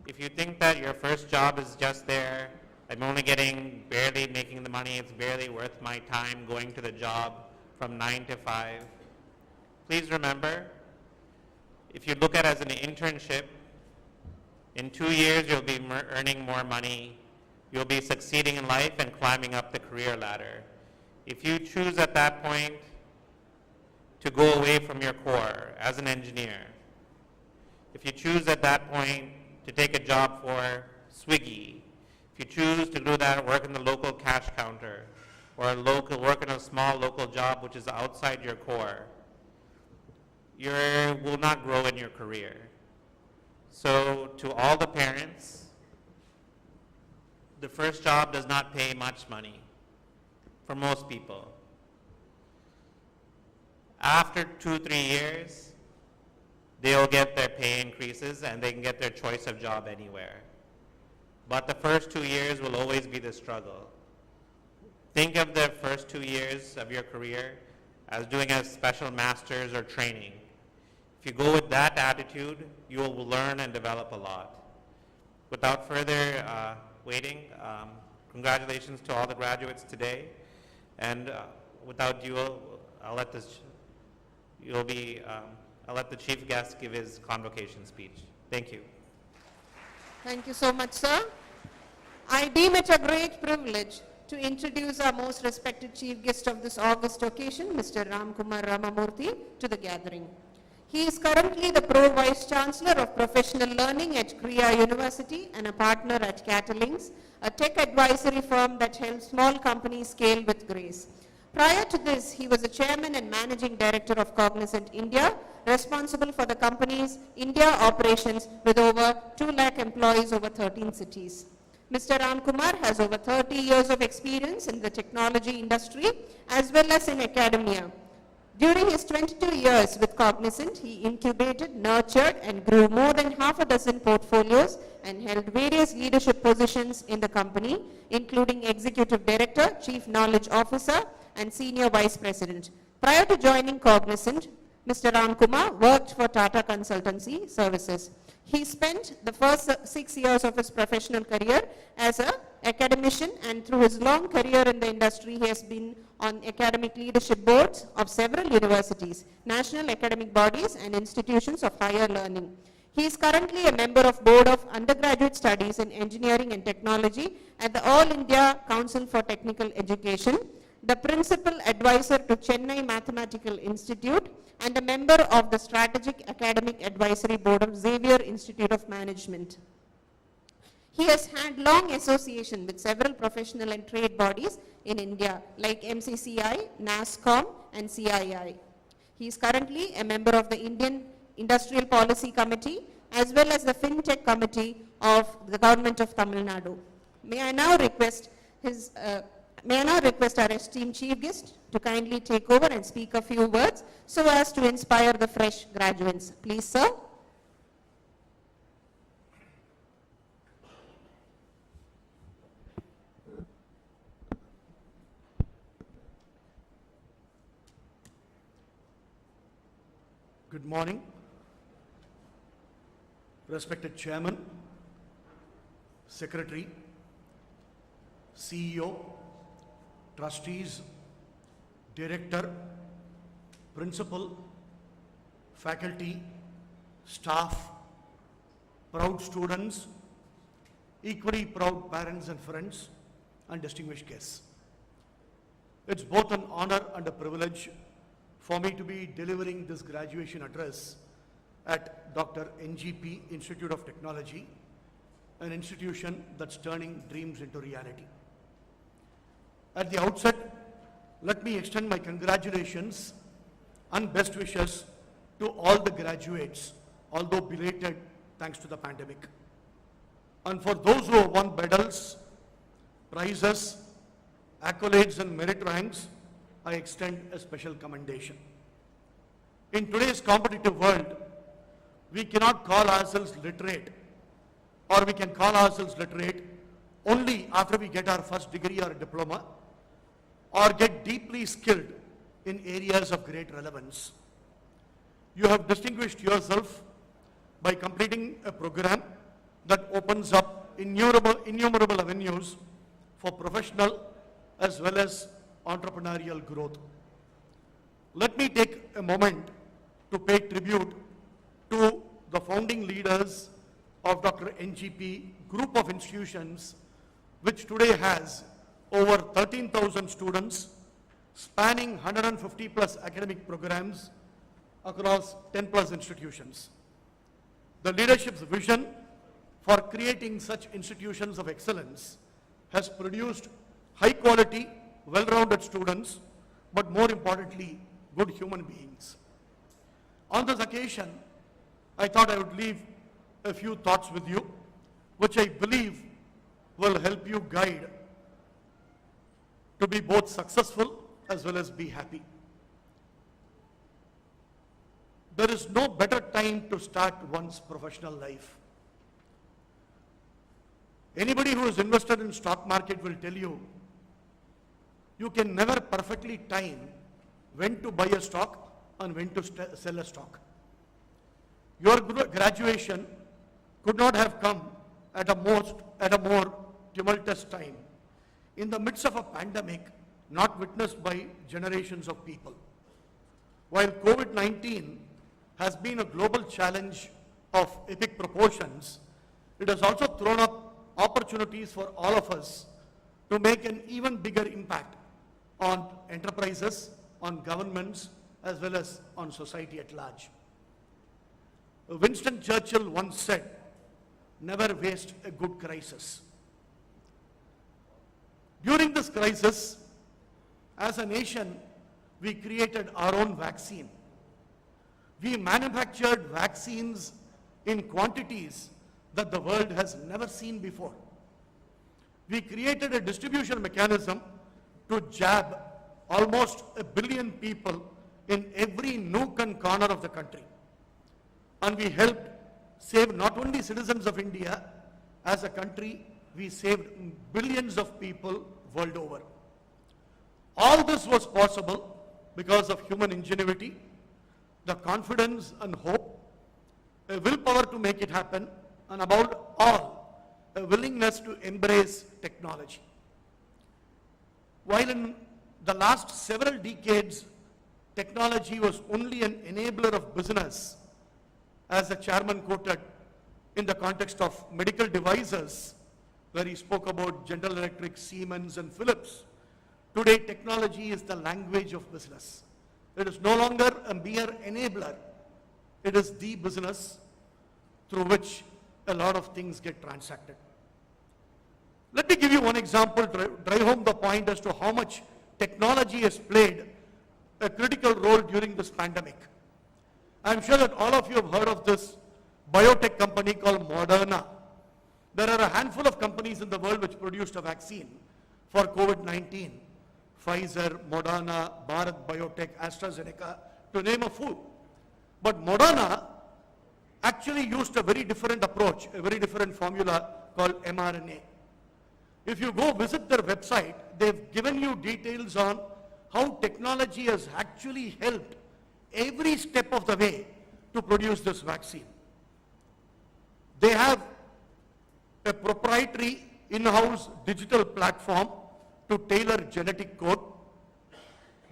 Speaker 10: if you think that your first job is just there, I'm only barely making the money, it's barely worth my time going to the job from 9 to 5. Please remember, if you look at it as an internship, in 2 years you'll be earning more money, you'll be succeeding in life and climbing up the career ladder. If you choose at that point to go away from your core as an engineer, if you choose at that point to take a job for Swiggy, if you choose to do that, work in the local cash counter, or work in a small local job which is outside your core, you will not grow in your career. So to all the parents, the first job does not pay much money for most people. After 2-3 years, they'll get their pay increases and they can get their choice of job anywhere. But the first 2 years will always be the struggle. Think of the first 2 years of your career as doing a special master's or training. If you go with that attitude, you will learn and develop a lot. Without further waiting, congratulations to all the graduates today. And without you, I'll let the chief guest give his convocation speech. Thank you.
Speaker 3: Thank you so much, sir. I deem it a great privilege to introduce our most respected chief guest of this August occasion, Mr. Ramkumar Ramamurthy, to the gathering. He is currently the Pro Vice Chancellor of Professional Learning at Kriya University and a partner at Catalinks, a tech advisory firm that helps small companies scale with grace. Prior to this, he was the Chairman and Managing Director of Cognizant India, responsible for the company's India operations with over 2 lakh employees over 13 cities. Mr. Ramkumar has over 30 years of experience in the technology industry as well as in academia. During his 22 years with Cognizant, he incubated, nurtured, and grew more than half a dozen portfolios and held various leadership positions in the company, including Executive Director, Chief Knowledge Officer, and Senior Vice President. Prior to joining Cognizant, Mr. Ramkumar worked for Tata Consultancy Services. He spent the first 6 years of his professional career as an academician, and through his long career in the industry, he has been on academic leadership boards of several universities, national academic bodies, and institutions of higher learning. He is currently a member of Board of Undergraduate Studies in Engineering and Technology at the All India Council for Technical Education, the Principal Advisor to Chennai Mathematical Institute, and a member of the Strategic Academic Advisory Board of Xavier Institute of Management. He has had long association with several professional and trade bodies in India like MCCI, NASSCOM, and CII. He is currently a member of the Indian Industrial Policy Committee as well as the FinTech Committee of the Government of Tamil Nadu. May I now request our esteemed chief guest to kindly take over and speak a few words so as to inspire the fresh graduates. Please, sir.
Speaker 11: Good morning. respected Chairman, Secretary, CEO, Trustees, Director, Principal, Faculty, Staff, proud students, equally proud parents and friends, and distinguished guests. It's both an honor and a privilege for me to be delivering this graduation address at Dr. NGP Institute of Technology, an institution that's turning dreams into reality. At the outset, let me extend my congratulations and best wishes to all the graduates, although belated thanks to the pandemic. And for those who have won medals, prizes, accolades and merit ranks, I extend a special commendation. In today's competitive world, we cannot call ourselves literate, or we can call ourselves literate only after we get our first degree or diploma, or get deeply skilled in areas of great relevance. You have distinguished yourself by completing a program that opens up innumerable avenues for professional as well as entrepreneurial growth. Let me take a moment to pay tribute to the founding leaders of Dr. NGP group of institutions, which today has over 13,000 students spanning 150 plus academic programs across 10 plus institutions. The leadership's vision for creating such institutions of excellence has produced high quality, well-rounded students, but more importantly, good human beings. On this occasion, I thought I would leave a few thoughts with you, which I believe will help you guide to be both successful as well as be happy. There is no better time to start one's professional life. Anybody who is invested in stock market will tell you, you can never perfectly time when to buy a stock and when to sell a stock. Your graduation could not have come at a more tumultuous time, in the midst of a pandemic not witnessed by generations of people. While COVID-19 has been a global challenge of epic proportions, it has also thrown up opportunities for all of us to make an even bigger impact on enterprises, on governments, as well as on society at large. Winston Churchill once said, "Never waste a good crisis." During this crisis, as a nation, we created our own vaccine. We manufactured vaccines in quantities that the world has never seen before. We created a distribution mechanism to jab almost 1 billion people in every nook and corner of the country. And we helped save not only citizens of India, as a country, we saved billions of people world over. All this was possible because of human ingenuity, the confidence and hope, a willpower to make it happen, and above all, a willingness to embrace technology. While in the last several decades, technology was only an enabler of business, as the chairman quoted in the context of medical devices, where he spoke about General Electric, Siemens, and Philips. Today, technology is the language of business. It is no longer a mere enabler. It is the business through which a lot of things get transacted. Let me give you one example, drive home the point as to how much technology has played a critical role during this pandemic. I'm sure that all of you have heard of this biotech company called Moderna. There are a handful of companies in the world which produced a vaccine for COVID-19. Pfizer, Moderna, Bharat Biotech, AstraZeneca, to name a few. But Moderna actually used a very different approach, a very different formula called mRNA. If you go visit their website, they've given you details on how technology has actually helped every step of the way to produce this vaccine. They have a proprietary in-house digital platform to tailor genetic code.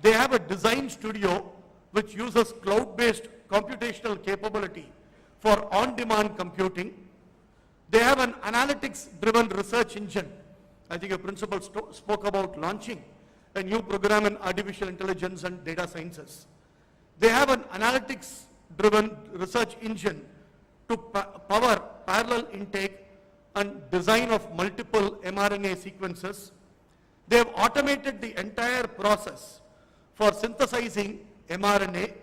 Speaker 11: They have a design studio which uses cloud-based computational capability for on-demand computing. They have an analytics-driven research engine. I think your principal spoke about launching a new program in artificial intelligence and data sciences. They have an analytics-driven research engine to power parallel intake and design of multiple mRNA sequences. They have automated the entire process for synthesizing mRNA,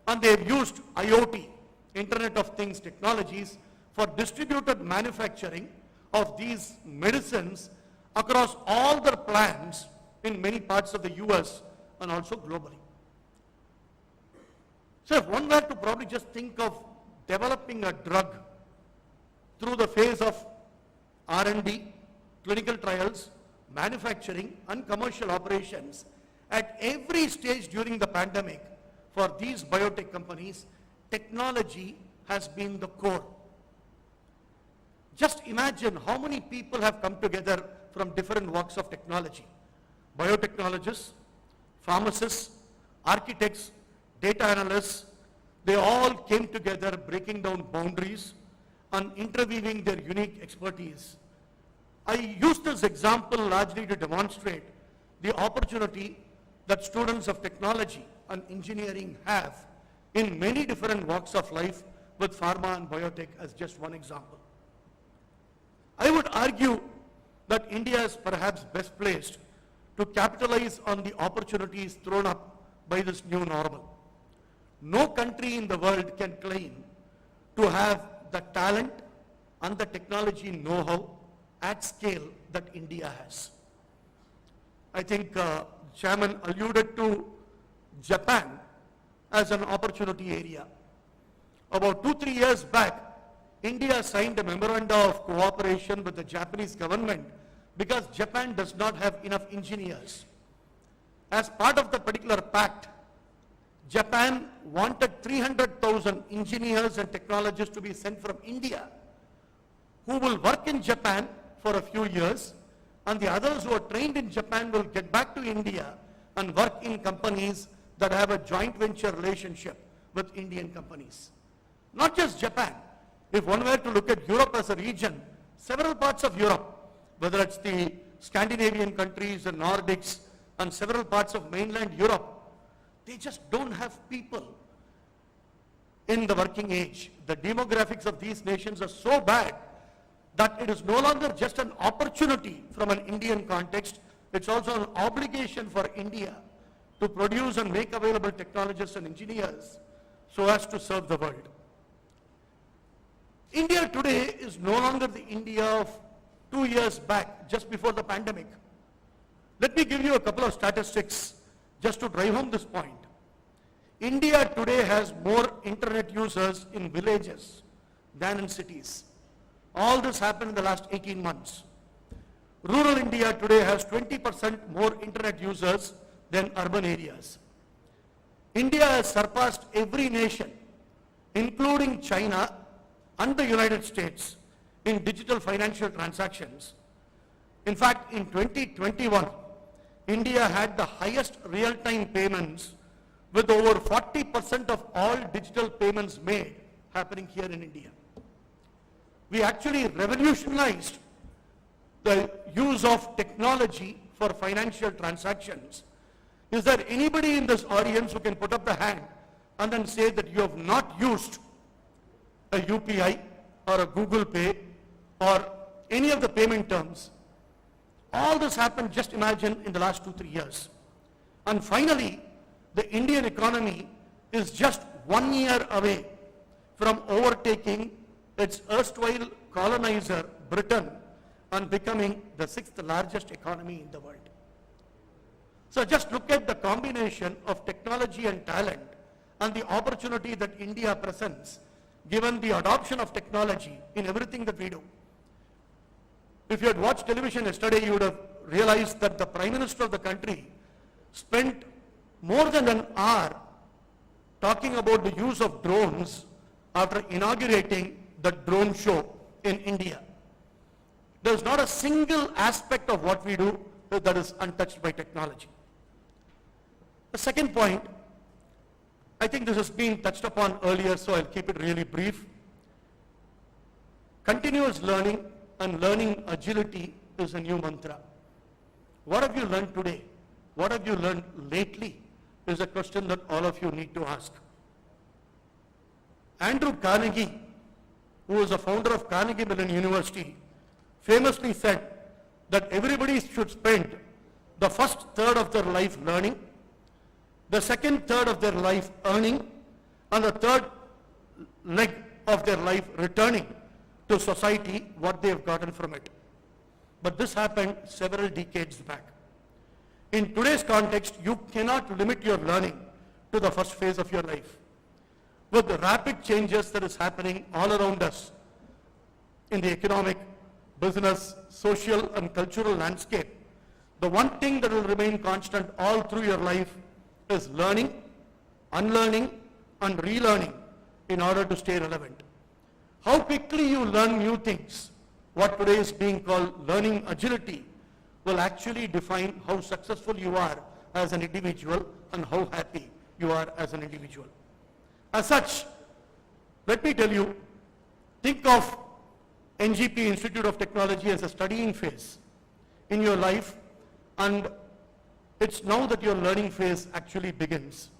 Speaker 11: and they have used IoT, Internet of Things technologies, for distributed manufacturing of these medicines across all their plants in many parts of the US and also globally. So if one were to probably just think of developing a drug through the phase of R&D, clinical trials, manufacturing and commercial operations at every stage during the pandemic, for these biotech companies, technology has been the core. Just imagine how many people have come together from different walks of technology. Biotechnologists, pharmacists, architects, data analysts, they all came together breaking down boundaries and interweaving their unique expertise. I use this example largely to demonstrate the opportunity that students of technology and engineering have in many different walks of life, with pharma and biotech as just one example. I would argue that India is perhaps best placed to capitalize on the opportunities thrown up by this new normal. No country in the world can claim to have the talent and the technology know-how at scale that India has. I think Chairman alluded to Japan as an opportunity area. About 2-3 years back, India signed a memorandum of cooperation with the Japanese government because Japan does not have enough engineers. As part of the particular pact, Japan wanted 300,000 engineers and technologists to be sent from India who will work in Japan for a few years, and the others who are trained in Japan will get back to India and work in companies that have a joint venture relationship with Indian companies. Not just Japan. If one were to look at Europe as a region, several parts of Europe, whether it's the Scandinavian countries, the Nordics, and several parts of mainland Europe, they just don't have people in the working age. The demographics of these nations are so bad that it is no longer just an opportunity from an Indian context, it's also an obligation for India to produce and make available technologists and engineers so as to serve the world. India today is no longer the India of 2 years back, just before the pandemic. Let me give you a couple of statistics just to drive home this point. India today has more internet users in villages than in cities. All this happened in the last 18 months. Rural India today has 20% more internet users than urban areas. India has surpassed every nation, including China and the United States, in digital financial transactions. In fact, in 2021, India had the highest real-time payments, with over 40% of all digital payments made happening here in India. We actually revolutionized the use of technology for financial transactions. Is there anybody in this audience who can put up the hand and then say that you have not used a UPI or a Google Pay or any of the payment terms? All this happened, just imagine, in the last 2-3 years. And finally, the Indian economy is just 1 year away from overtaking its erstwhile colonizer, Britain, and becoming the 6th largest economy in the world. So just look at the combination of technology and talent and the opportunity that India presents, given the adoption of technology in everything that we do. If you had watched television yesterday, you would have realized that the Prime Minister of the country spent more than an hour talking about the use of drones after inaugurating the drone show in India. There's not a single aspect of what we do that is untouched by technology. The second point, I think this has been touched upon earlier, so I'll keep it really brief. Continuous learning and learning agility is a new mantra. What have you learned today? What have you learned lately? Is a question that all of you need to ask. Andrew Carnegie, who was the founder of Carnegie Mellon University, famously said that everybody should spend the first third of their life learning, the second third of their life earning, and the third leg of their life returning to society what they have gotten from it. But this happened several decades back. In today's context, you cannot limit your learning to the first phase of your life. With the rapid changes that is happening all around us in the economic, business, social and cultural landscape, the one thing that will remain constant all through your life is learning, unlearning and relearning in order to stay relevant. How quickly you learn new things, what today is being called learning agility, will actually define how successful you are as an individual and how happy you are as an individual. As such, let me tell you, think of NGP Institute of Technology as a studying phase in your life, and it's now that your learning phase actually begins.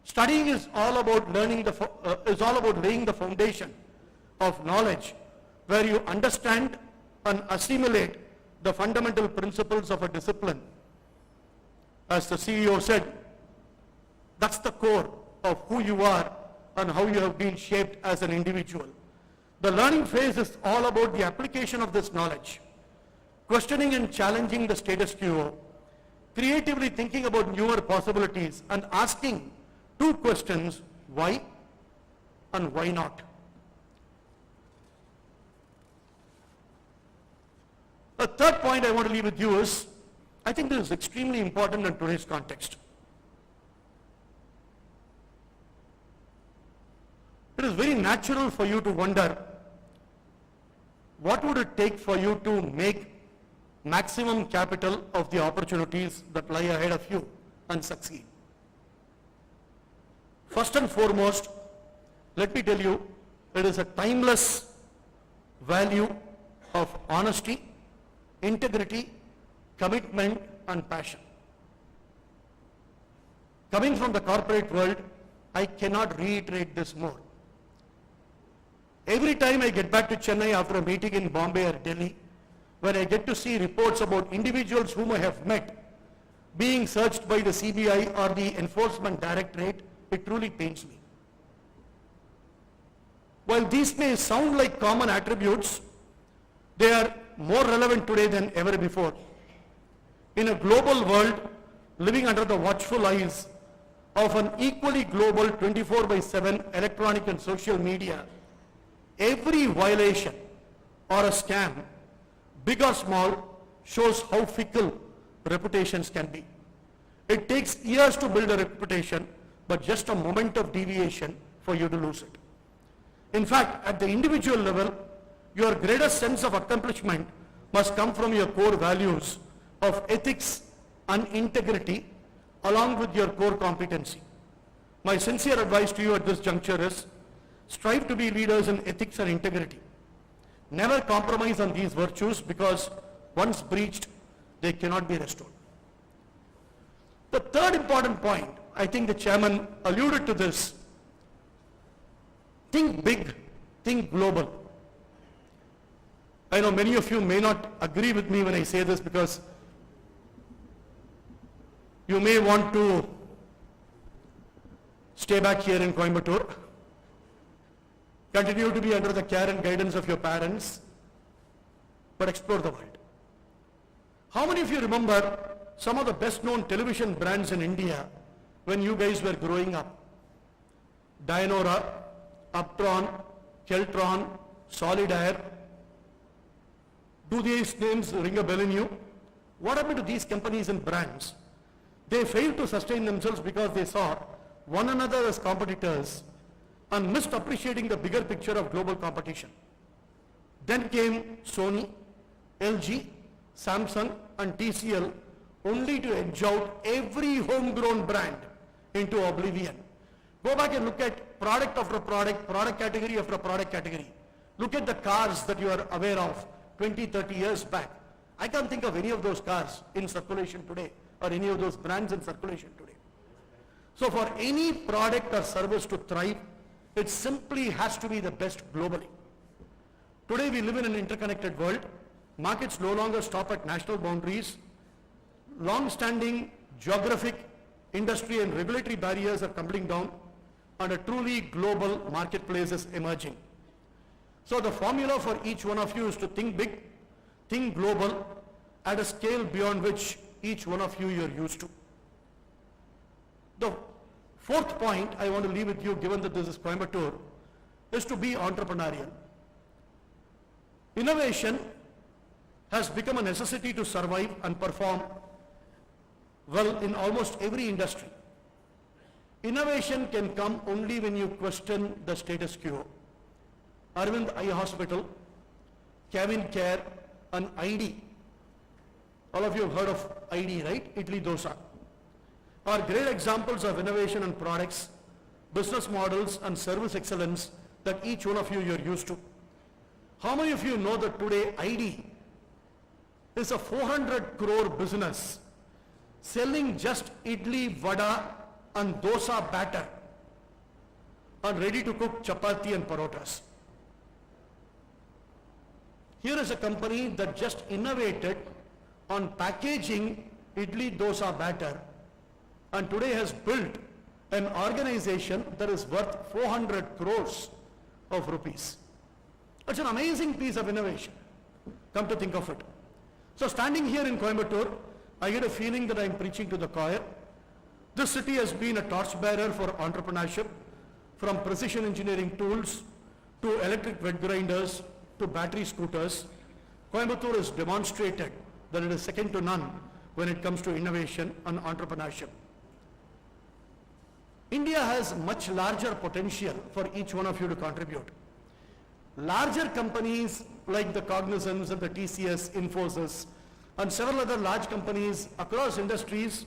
Speaker 11: Studying is all about laying the foundation of knowledge, where you understand and assimilate the fundamental principles of a discipline. As the CEO said, that's the core of who you are and how you have been shaped as an individual. The learning phase is all about the application of this knowledge, questioning and challenging the status quo, creatively thinking about newer possibilities and asking two questions, why and why not. A third point I want to leave with you is, I think this is extremely important in today's context. It is very natural for you to wonder, what would it take for you to make maximum capital of the opportunities that lie ahead of you and succeed? First and foremost, let me tell you, it is a timeless value of honesty, integrity, commitment and passion. Coming from the corporate world, I cannot reiterate this more. Every time I get back to Chennai after a meeting in Bombay or Delhi, when I get to see reports about individuals whom I have met being searched by the CBI or the Enforcement Directorate, it truly pains me. While these may sound like common attributes, they are more relevant today than ever before. In a global world living under the watchful eyes of an equally global 24/7 electronic and social media, every violation or a scam, big or small, shows how fickle reputations can be. It takes years to build a reputation, but just a moment of deviation for you to lose it. In fact, at the individual level, your greatest sense of accomplishment must come from your core values of ethics and integrity along with your core competency. My sincere advice to you at this juncture is, strive to be leaders in ethics and integrity. Never compromise on these virtues, because once breached, they cannot be restored. The third important point, I think the chairman alluded to this, think big, think global. I know many of you may not agree with me when I say this, because you may want to stay back here in Coimbatore, continue to be under the care and guidance of your parents, but explore the world. How many of you remember some of the best known television brands in India when you guys were growing up? Dianora, Uptron, Keltron, Solidaire. Do these names ring a bell in you? What happened to these companies and brands? They failed to sustain themselves because they saw one another as competitors and missed appreciating the bigger picture of global competition. Then came Sony, LG, Samsung and TCL, only to edge out every homegrown brand into oblivion. Go back and look at product after product, product category after product category. Look at the cars that you are aware of 20, 30 years back. I can't think of any of those cars in circulation today or any of those brands in circulation today. So for any product or service to thrive, it simply has to be the best globally. Today we live in an interconnected world. Markets no longer stop at national boundaries. Long-standing geographic, industry and regulatory barriers are tumbling down and a truly global marketplace is emerging. So the formula for each one of you is to think big, think global at a scale beyond which each one of you are used to. The fourth point I want to leave with you, given that this is Coimbatore, is to be entrepreneurial. Innovation has become a necessity to survive and perform well in almost every industry. Innovation can come only when you question the status quo. Arvind Eye Hospital, Kevin Care and ID. All of you have heard of ID, right? Idli Dosa. Are great examples of innovation and products, business models and service excellence that each one of you are used to. How many of you know that today ID is a 400 crore business selling just idli, vada and dosa batter and ready to cook chapati and parotas? Here is a company that just innovated on packaging idli dosa batter and today has built an organization that is worth 400 crores of rupees. It's an amazing piece of innovation, come to think of it. So standing here in Coimbatore, I get a feeling that I'm preaching to the choir. This city has been a torchbearer for entrepreneurship, from precision engineering tools to electric wet grinders to battery scooters. Coimbatore has demonstrated that it is second to none when it comes to innovation and entrepreneurship. India has much larger potential for each one of you to contribute. Larger companies like the Cognizants and the TCS, Infosys, and several other large companies across industries,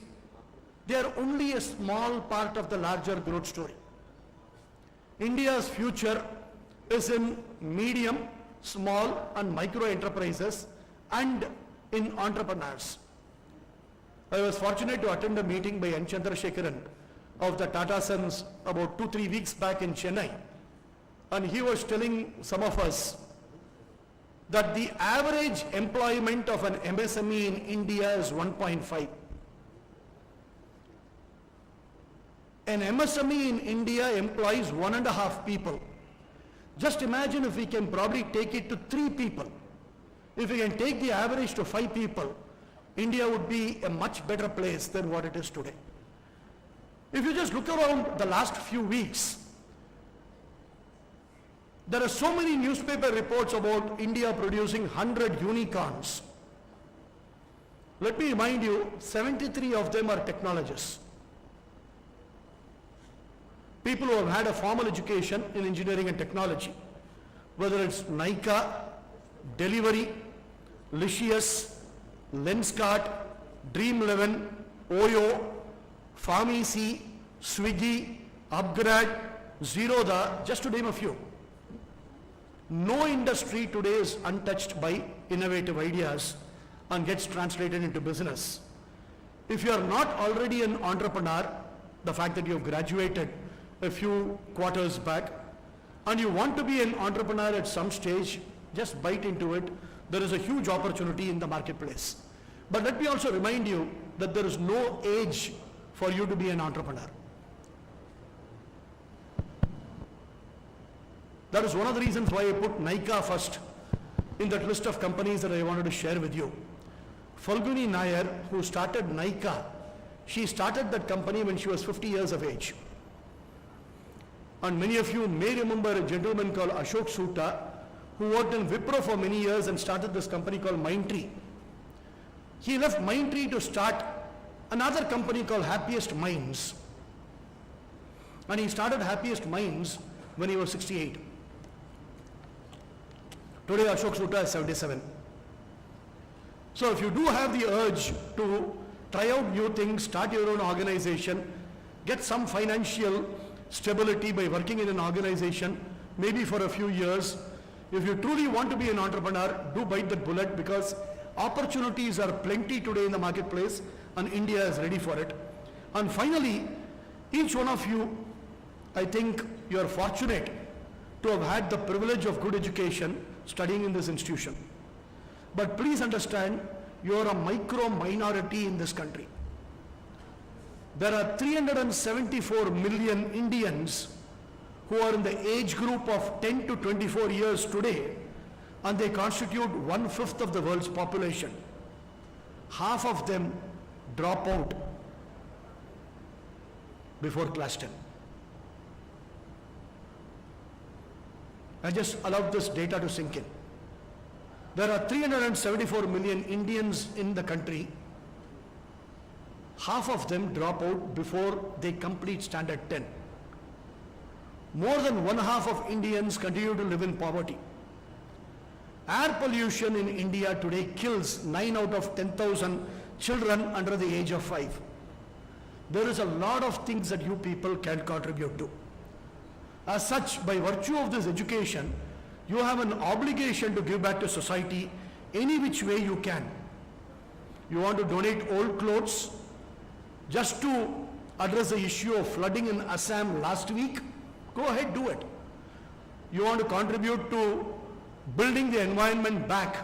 Speaker 11: they are only a small part of the larger growth story. India's future is in medium, small and micro enterprises and in entrepreneurs. I was fortunate to attend a meeting by N. Chandrasekaran of the Tata Sons about 2-3 weeks back in Chennai. And he was telling some of us that the average employment of an MSME in India is 1.5. An MSME in India employs 1.5 people. Just imagine if we can probably take it to 3 people. If we can take the average to 5 people, India would be a much better place than what it is today. If you just look around the last few weeks, there are so many newspaper reports about India producing 100 unicorns. Let me remind you, 73 of them are technologists. People who have had a formal education in engineering and technology, whether it's Nykaa, Delivery, Licious, Lenskart, Dream11, Oyo, Pharmacy, Swiggy, Upgrade, Zerodha, just to name a few. No industry today is untouched by innovative ideas and gets translated into business. If you are not already an entrepreneur, the fact that you have graduated a few quarters back and you want to be an entrepreneur at some stage, just bite into it. There is a huge opportunity in the marketplace. But let me also remind you that there is no age for you to be an entrepreneur. That is one of the reasons why I put Nykaa first in that list of companies that I wanted to share with you. Falguni Nair, who started Nykaa, she started that company when she was 50 years of age. And many of you may remember a gentleman called Ashok Soota, who worked in Wipro for many years and started this company called Mindtree. He left Mindtree to start another company called Happiest Minds. And he started Happiest Minds when he was 68. Today Ashok Sutta is 77. So if you do have the urge to try out new things, start your own organization, get some financial stability by working in an organization, maybe for a few years. If you truly want to be an entrepreneur, do bite that bullet, because opportunities are plenty today in the marketplace and India is ready for it. And finally, each one of you, I think you are fortunate to have had the privilege of good education studying in this institution. But please understand, you are a micro minority in this country. There are 374 million Indians who are in the age group of 10 to 24 years today, and they constitute 1/5 of the world's population. Half of them drop out before class 10. I just allowed this data to sink in. There are 374 million Indians in the country. Half of them drop out before they complete standard 10. More than 1/2 of Indians continue to live in poverty. Air pollution in India today kills 9 out of 10,000 children under the age of 5. There is a lot of things that you people can contribute to. As such, by virtue of this education, you have an obligation to give back to society any which way you can. You want to donate old clothes just to address the issue of flooding in Assam last week? Go ahead, do it. You want to contribute to building the environment back,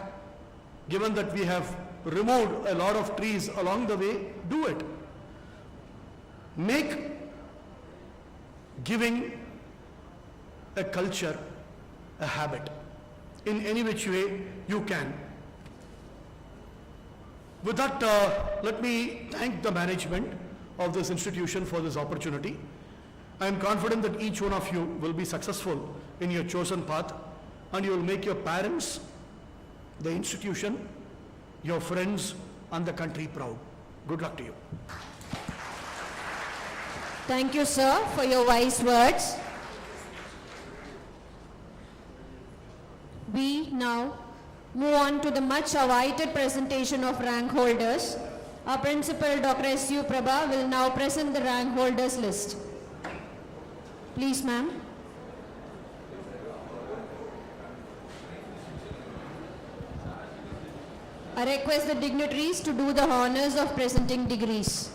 Speaker 11: given that we have removed a lot of trees along the way? Do it. Make giving a culture, a habit, in any which way you can. With that, let me thank the management of this institution for this opportunity. I am confident that each one of you will be successful in your chosen path, and you will make your parents, the institution, your friends, and the country proud. Good luck to you.
Speaker 7: Thank you, sir, for your wise words. We now move on to the much awaited presentation of rank holders. Our principal, Dr. S.U. Prabha, will now present the rank holders list. Please, ma'am. I request the dignitaries to do the honors of presenting degrees.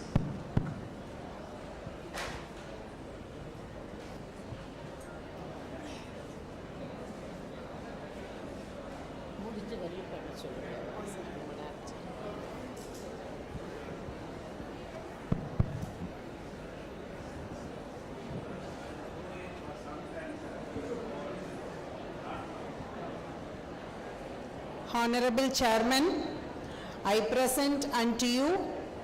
Speaker 4: Honorable Chairman, I present unto you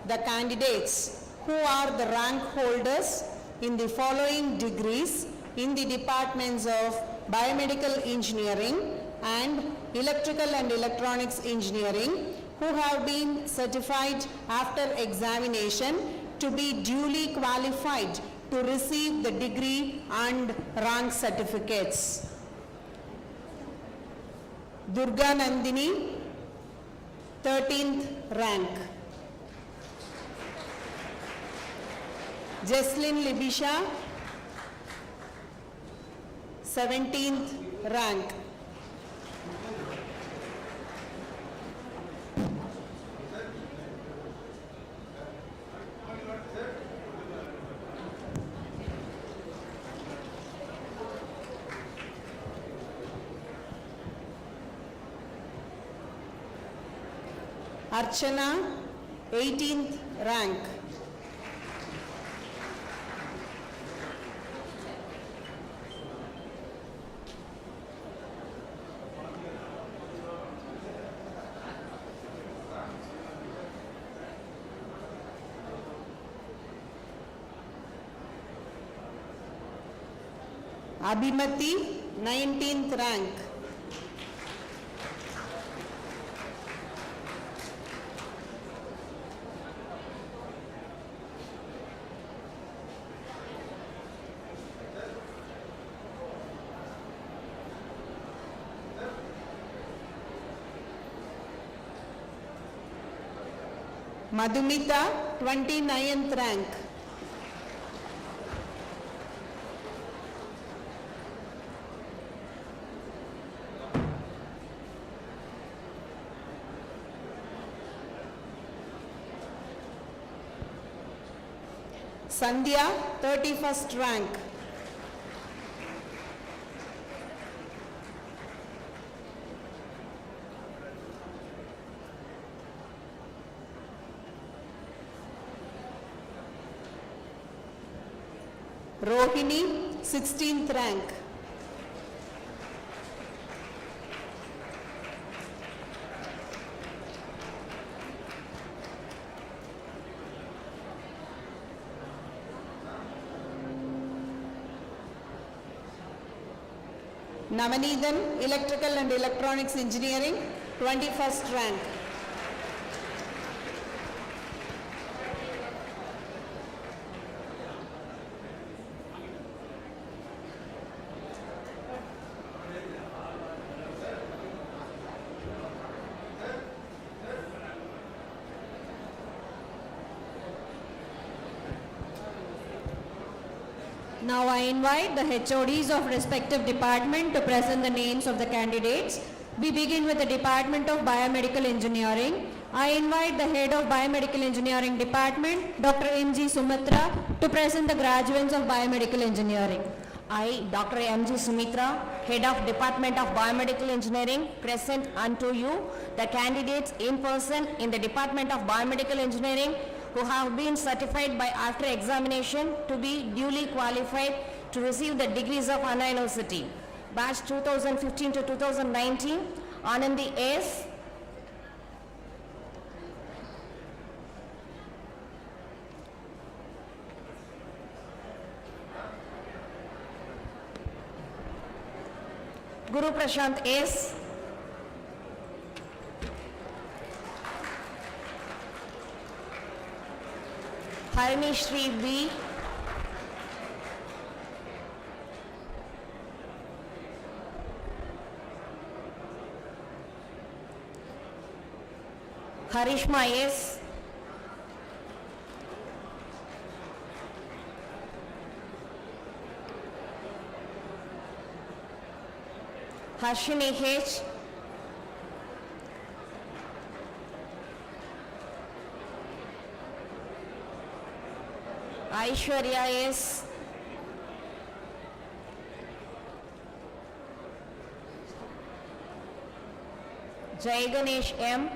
Speaker 4: the candidates who are the rank holders in the following degrees in the departments of Biomedical Engineering and Electrical and Electronics Engineering, who have been certified after examination to be duly qualified to receive the degree and rank certificates. Durga Nandini, 13th rank. Jesslyn Libisha, 17th rank. Archana, 18th rank. Abhimati, 19th rank. Madhumita, 29th rank. Sandhya, 31st rank. Rohini, 16th rank. Navanithan, Electrical and Electronics Engineering, 21st rank.
Speaker 7: Now I invite the HODs of respective department to present the names of the candidates. We begin with the Department of Biomedical Engineering. I invite the Head of Biomedical Engineering Department, Dr. M.G. Sumitra, to present the graduates of Biomedical Engineering.
Speaker 9: I, Dr. M.G. Sumitra, Head of Department of Biomedical Engineering, present unto you the candidates in person in the Department of Biomedical Engineering who have been certified by after examination to be duly qualified to receive the degrees of Anna University. Batch 2015 to 2019, Anandi S. Guru Prashant S. Harini Shri B. Harishma S. Harshini H. Aishwarya S. Jai Ganesh M.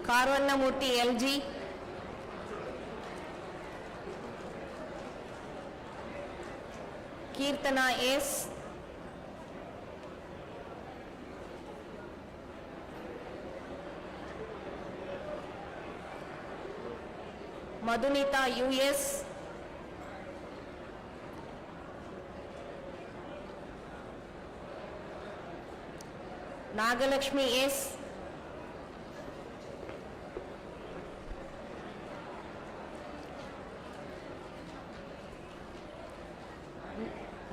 Speaker 9: Karvannamurthy LG. Kirtana S. Madhunita US. Nagalakshmi S.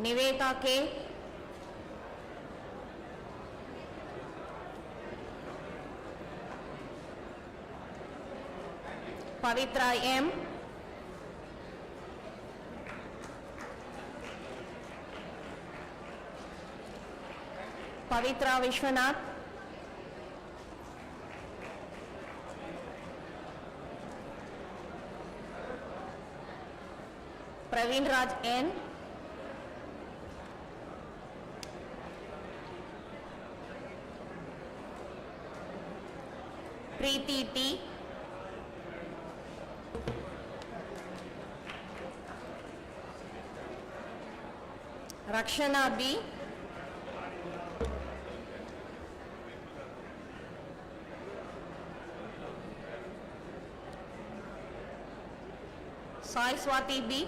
Speaker 9: Niveta K. Pavitra M. Pavitra Vishwanath. Praveen Raj N. Preeti T. Rakshana B. Sai Swati B.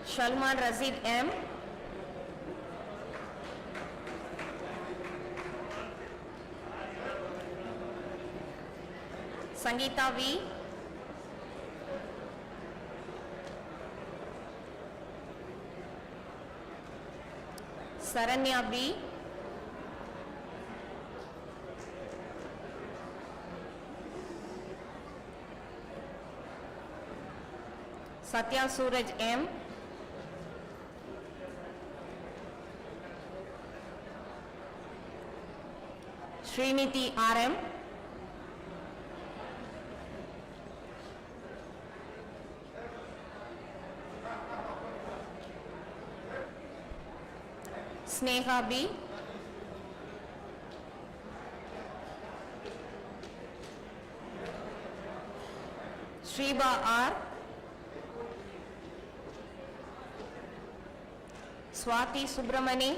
Speaker 9: Shalman Razid M. Sangeeta V.
Speaker 4: Saranya B. Satya Suraj M. Sriniti RM. Sneha B. Shriba R. Swati Subramani.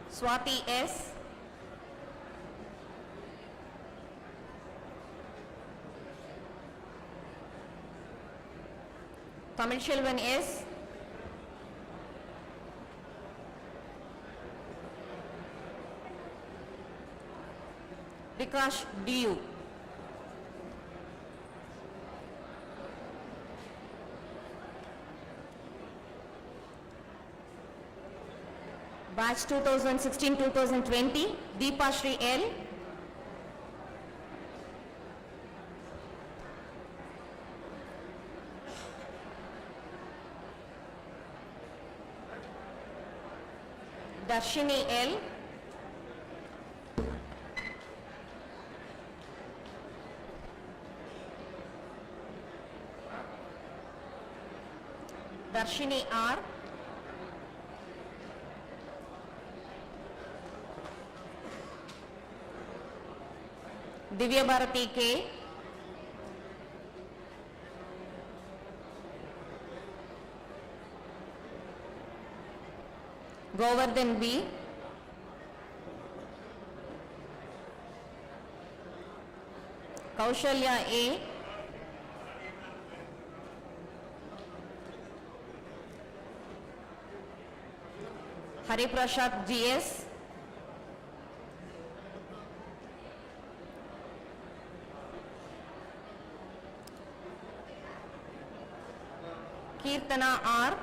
Speaker 4: Swati S. Tamilselvan S. Vikash DU. Batch 2016-2020, Deepa Shri L. Darshini L. Darshini R. Divya Bharati K. Govardhan B. Kaushalya A. Hari Prasad GS. Kirtana R.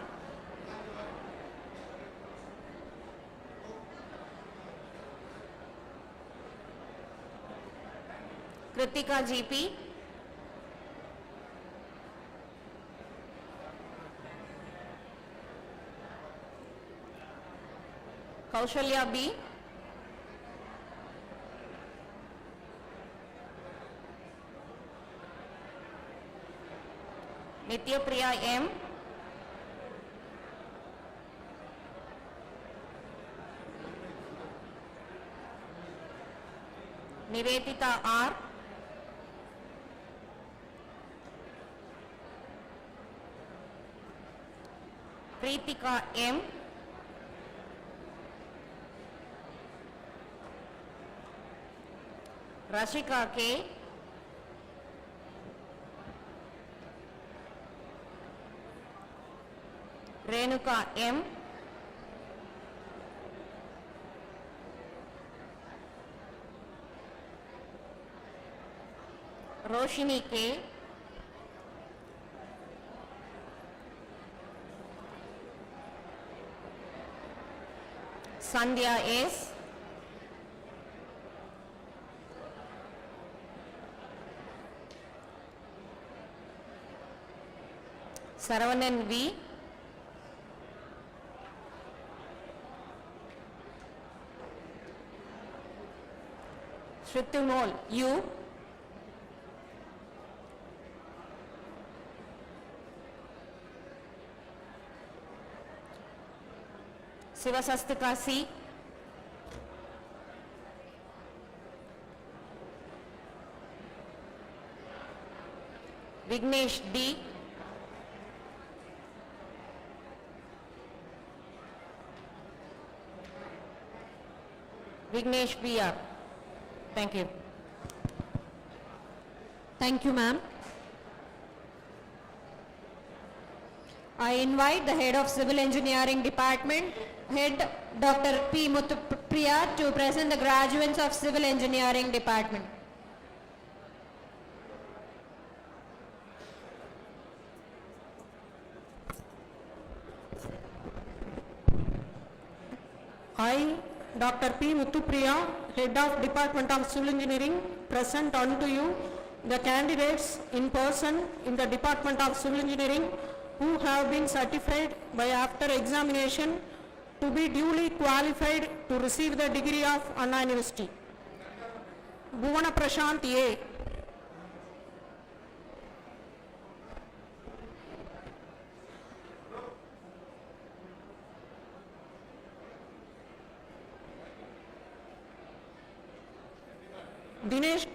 Speaker 4: Kritika GP. Kaushalya B. Nitya Priya M. Nivedita R. Preetika M. Rashika K. Renuka M. Roshini K. Sandhya S. Saravanan V. Shritumol U. Sivasastika C. Vignesh D. Vignesh BR. Thank you.
Speaker 7: Thank you, ma'am. I invite the head of Civil Engineering Department, Head Dr. P. Muthupriya, to present the graduates of Civil Engineering Department.
Speaker 12: I, Dr. P. Muthupriya, Head of Department of Civil Engineering, present unto you the candidates in person in the Department of Civil Engineering who have been certified by after examination to be duly qualified to receive the degree of Anna University. Bhuvana Prashant A. Dinesh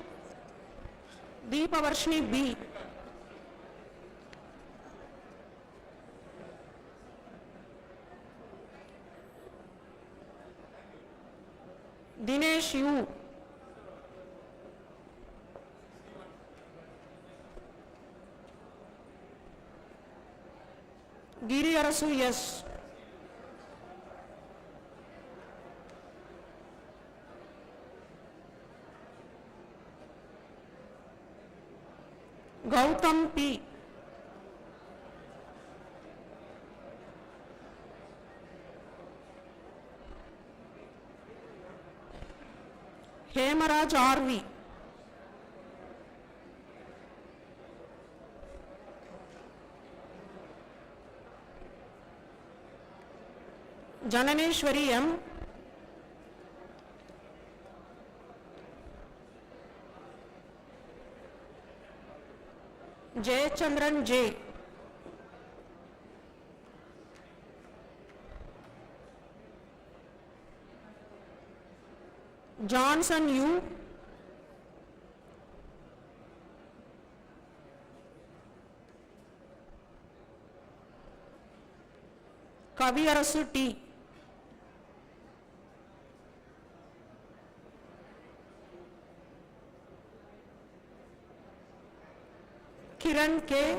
Speaker 12: Deepavarshini B. Dinesh U. Giri Arasu S. Gautam P. Hemaraj R.V. Jananeshwari M. Jayachandran J. Johnson U. Kavi Arasu T. Kiran K.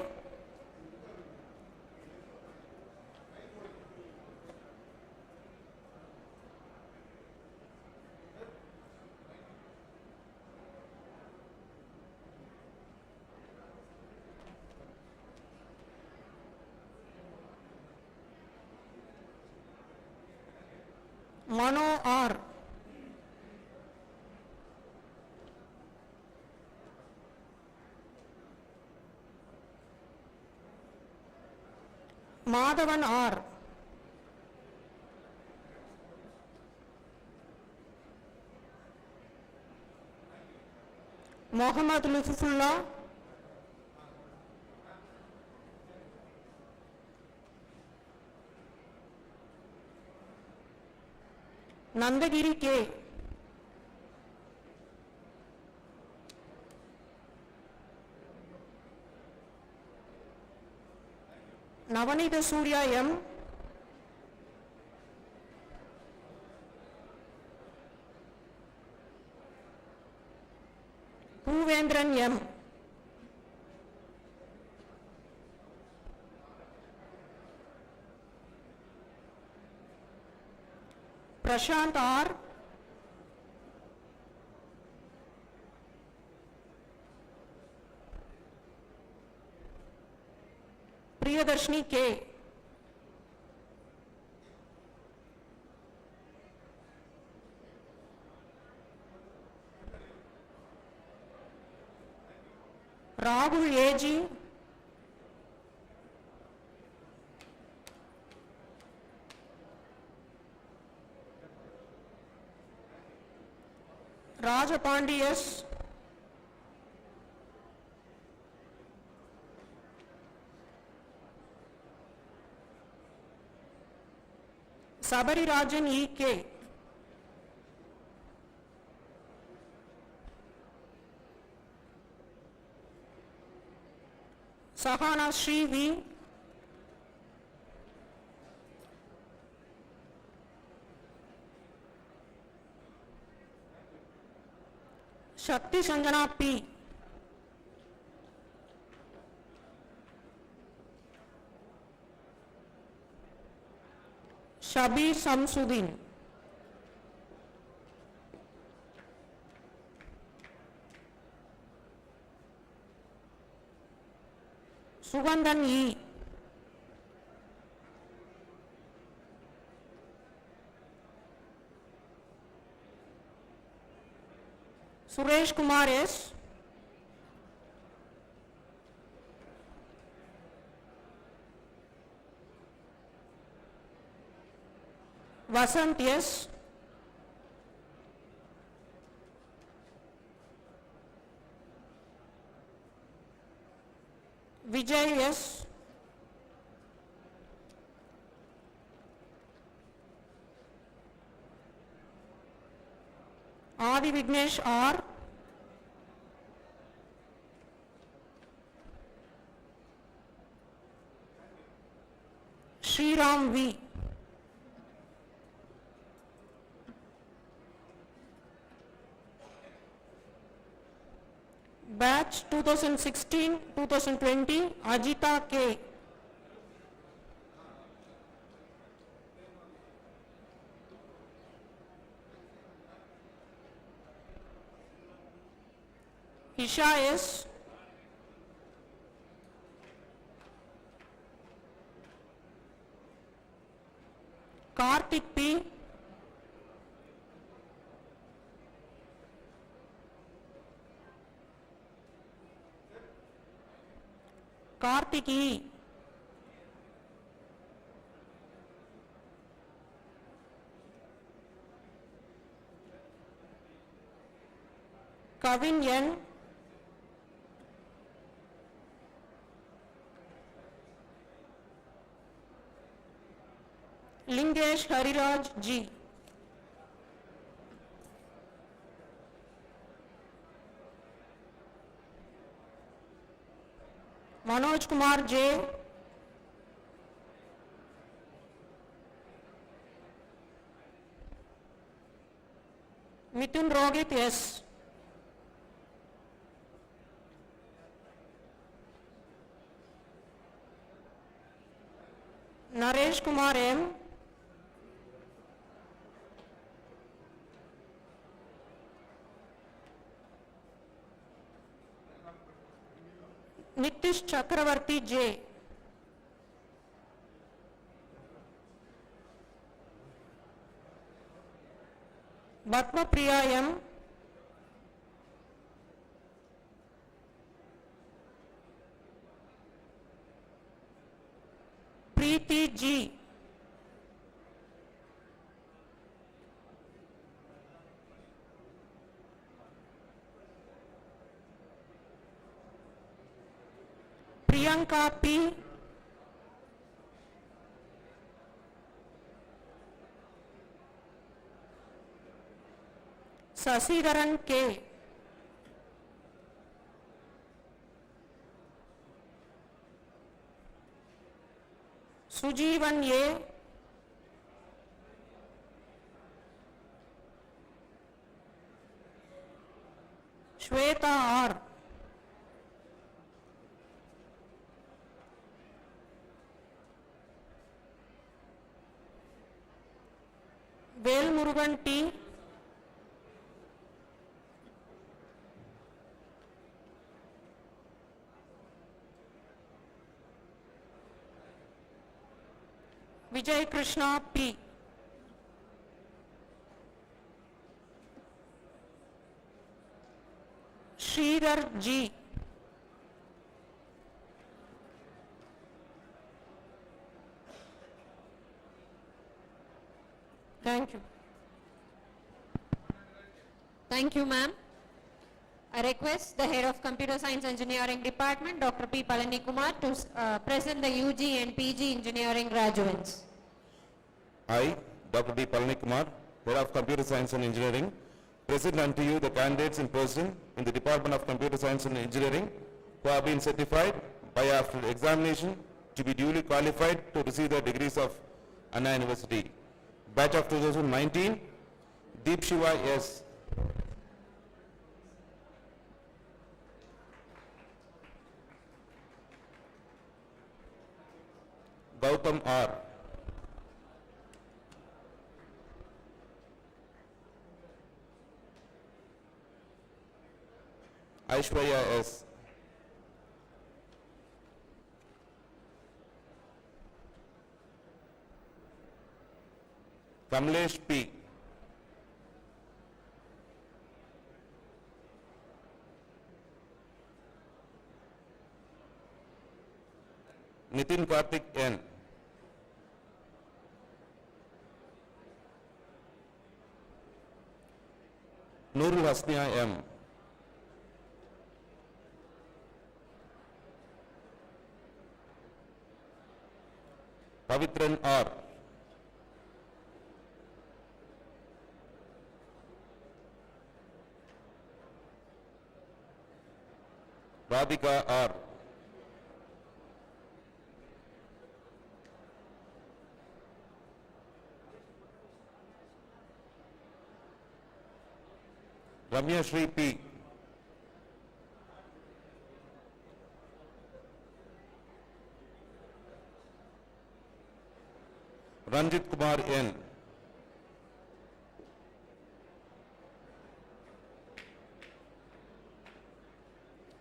Speaker 12: Mano R. Madhavan R. Mohammad Lutfullah. Nandagiri K. Navanita Surya M. Puvendran M. Prashant R. Priyadarshini K. Rahul A.G. Rajapandi S. Sabari Rajan E.K. Sahana Sri V. Shakti Sanjana P. Shabir Samsudin. Sugandhan E. Suresh Kumar S. Vasant S. Vijay S. Adi Vignesh R. Sriram V. Batch 2016-2020 Ajita K. Isha S. Karthik P. Karthik E. Kavin N. Lingesh Hariraj G. Manoj Kumar J. Mithun Rohit S. Naresh Kumar M. Nitish Chakravarti J. Batma Priya M. Preeti G. Priyanka P. Sasidaran K. Sujeevan A. Shweta R. Velmurugan T. Vijay Krishna P. Sridhar G. Thank you.
Speaker 3: Thank you, ma'am. I request the head of Computer Science Engineering Department, Dr. P. Palani Kumar, to present the UG and PG engineering graduates.
Speaker 13: I, Dr. D. Palani Kumar, Head of Computer Science and Engineering, present unto you the candidates in person in the Department of Computer Science and Engineering who have been certified by after examination to be duly qualified to receive the degrees of Anna University. Batch of 2019, Deep Shiva S. Gautam R. Aishwarya S. Kamlesh P. Nitin Karthik N. Nurul Hasnia M. Pavitran R. Radhika R. Ramya Shri P. Ranjit Kumar N.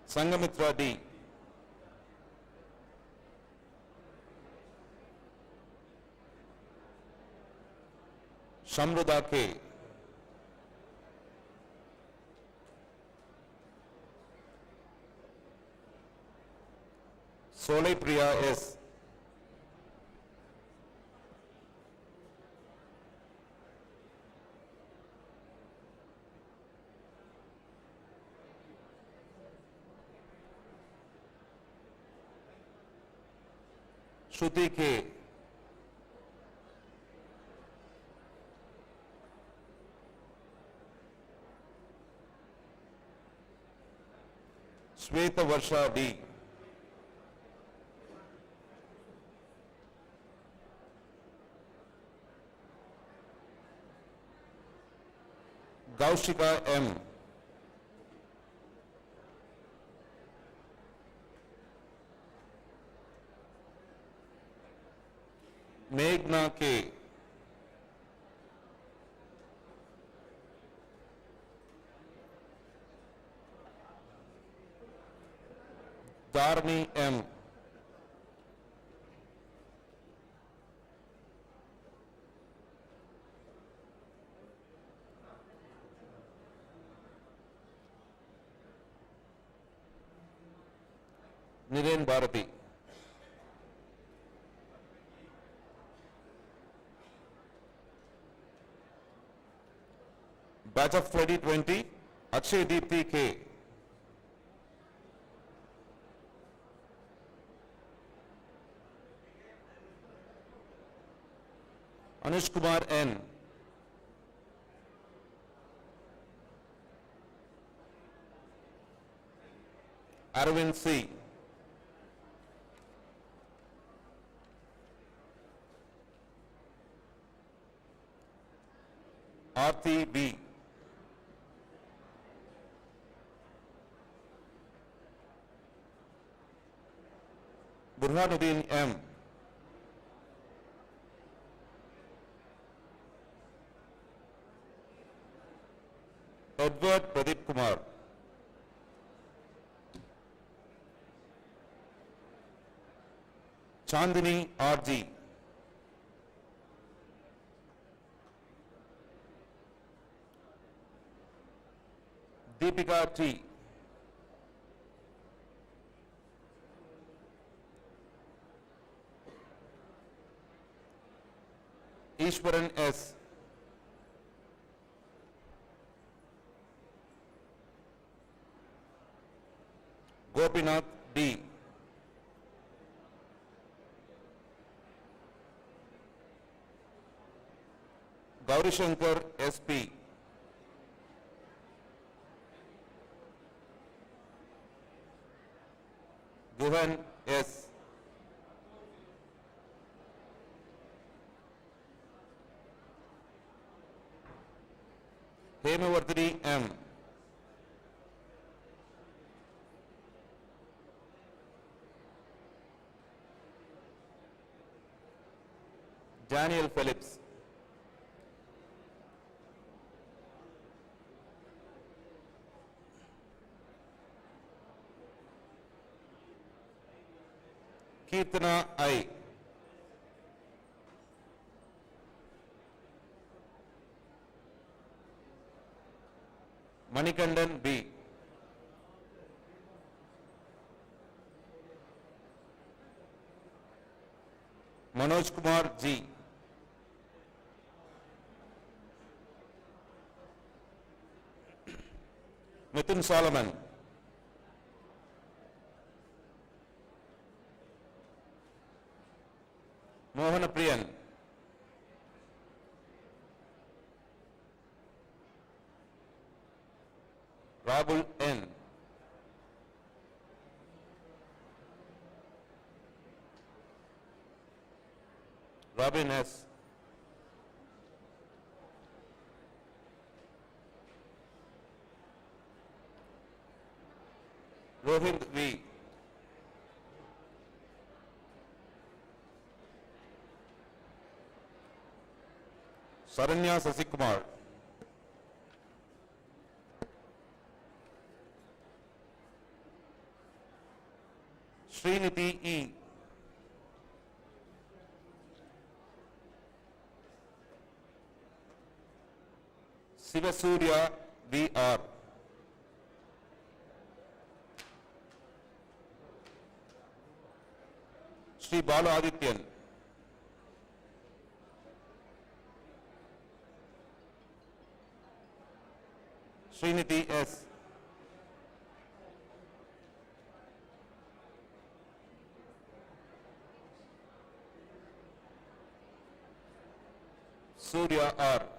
Speaker 13: Sangamitra D. Shamruda K. Solai Priya S. Shruti K. Shweta Varsha D. Gaushika M. Meghna K. Dharni M. Niren Bharati. Batch of 2020, Akshay Deepthi K. Anush Kumar N. Arvind C. Aarti B. Burhanuddin M. Edward Pradeep Kumar. Chandini R.G. Deepika T. Ishwaran S. Gopinath D. Gaurishankar S.P. Guhan S. Hemavardhani M. Daniel Phillips. Kirtana I. Manikandan B. Manoj Kumar G. Mithun Solomon. Mohana Priyan. Rahul N. Robin S. Rohit V. Saranya Sasikumar. Sriniti E. Sivasurya V.R. Sri Bala Adityan. Sriniti S. Surya R.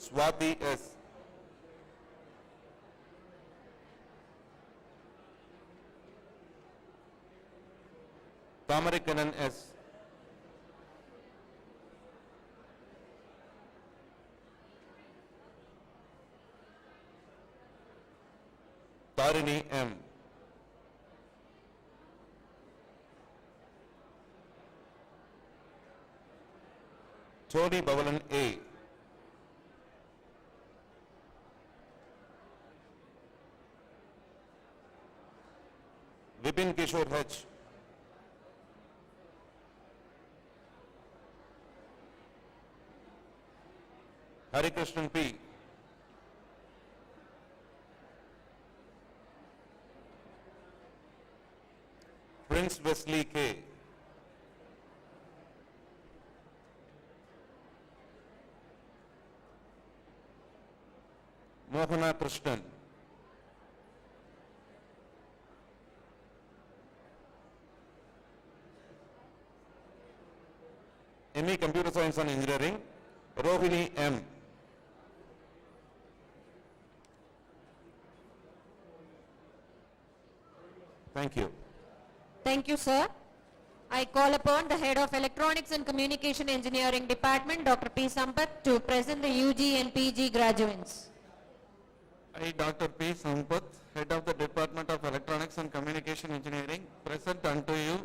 Speaker 13: Swati S. Tamarikanan S. Tarini M. Tony Bavalan A. Vipin Kishore H. Harikrishnan P. Prince Wesley K. Mohana Krishnan. ME Computer Science and Engineering, Rohini M. Thank you.
Speaker 7: Thank you, sir. I call upon the Head of Electronics and Communication Engineering Department, Dr. P. Sampath, to present the UG and PG graduates.
Speaker 14: I, Dr. P. Sampath, Head of the Department of Electronics and Communication Engineering, present unto you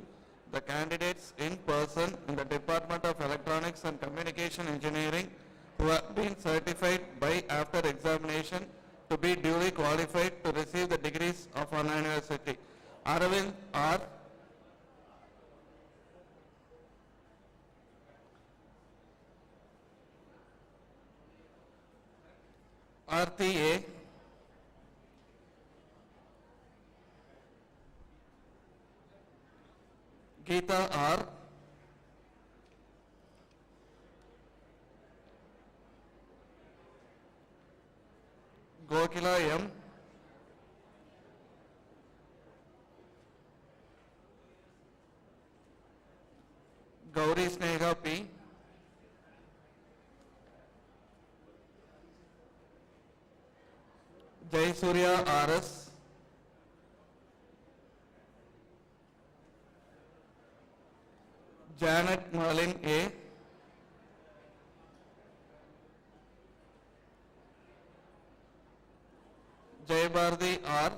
Speaker 14: the candidates in person in the Department of Electronics and Communication Engineering who have been certified by after examination to be duly qualified to receive the degrees of an university. Aravind R. RTA. Geeta R. Gokila M. Gauri Sneha P. Jai Surya RS. Janet Merlin A. Jai Bharati R.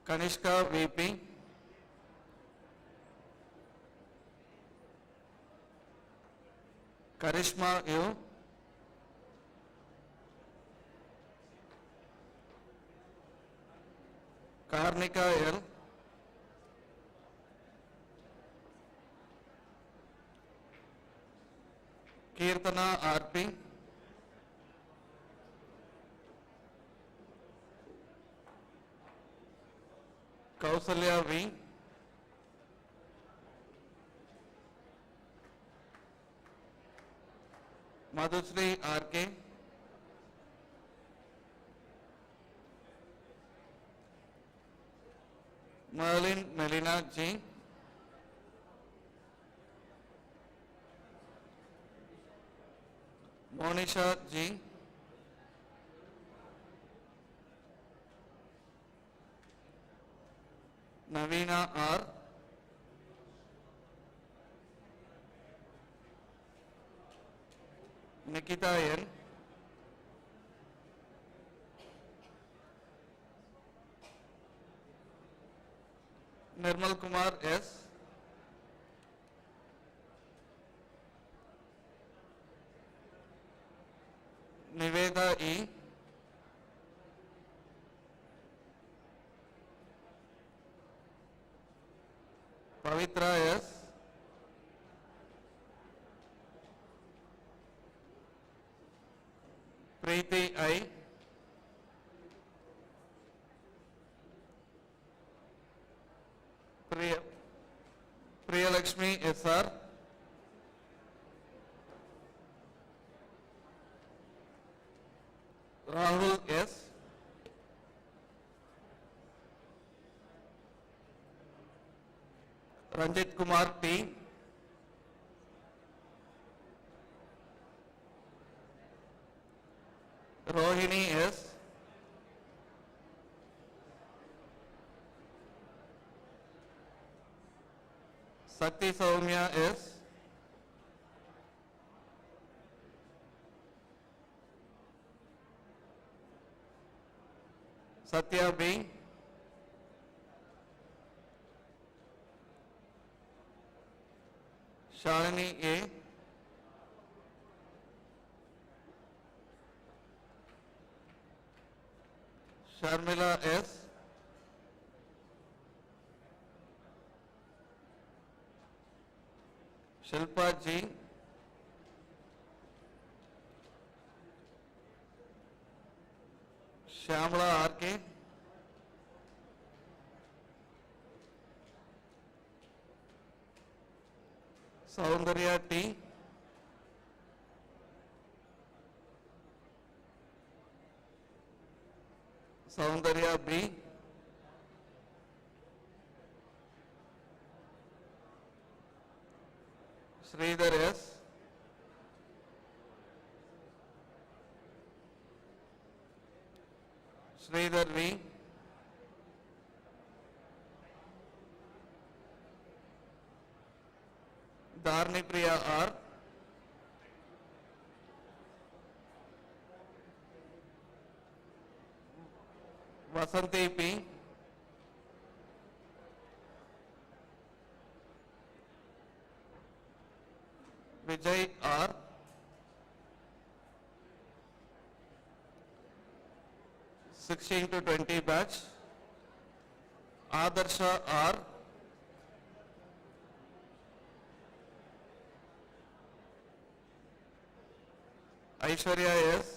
Speaker 14: Kanishka VP. Karishma U. Karnika L. Kirtana RP. Kausalya V. Madhusri R.K. Merlin Melina G. Monisha G. Navina R. Nikita N. Nirmal Kumar S. Niveda E. Pavitra S. Preeti I. Priyalakshmi S.R. Rahul S. Ranjit Kumar T. Rohini S. Sakti Soumya S. Satya B. Shalini A. Sharmila S. Shilpa G. Shyamala R.K. Saundarya T. Saundarya B. Sridhar S. Sridhar V. Dharni Priya R. Vasanti P. Vijay R. (16 to 20) batch. Adarsha R. Aishwarya S.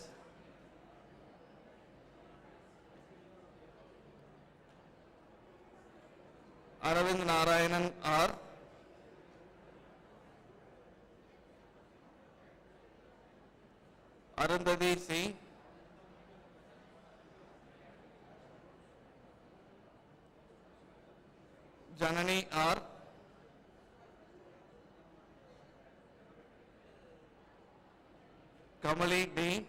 Speaker 14: Aravind Narayanan R. Arundhati C. Janani R. Kamali D.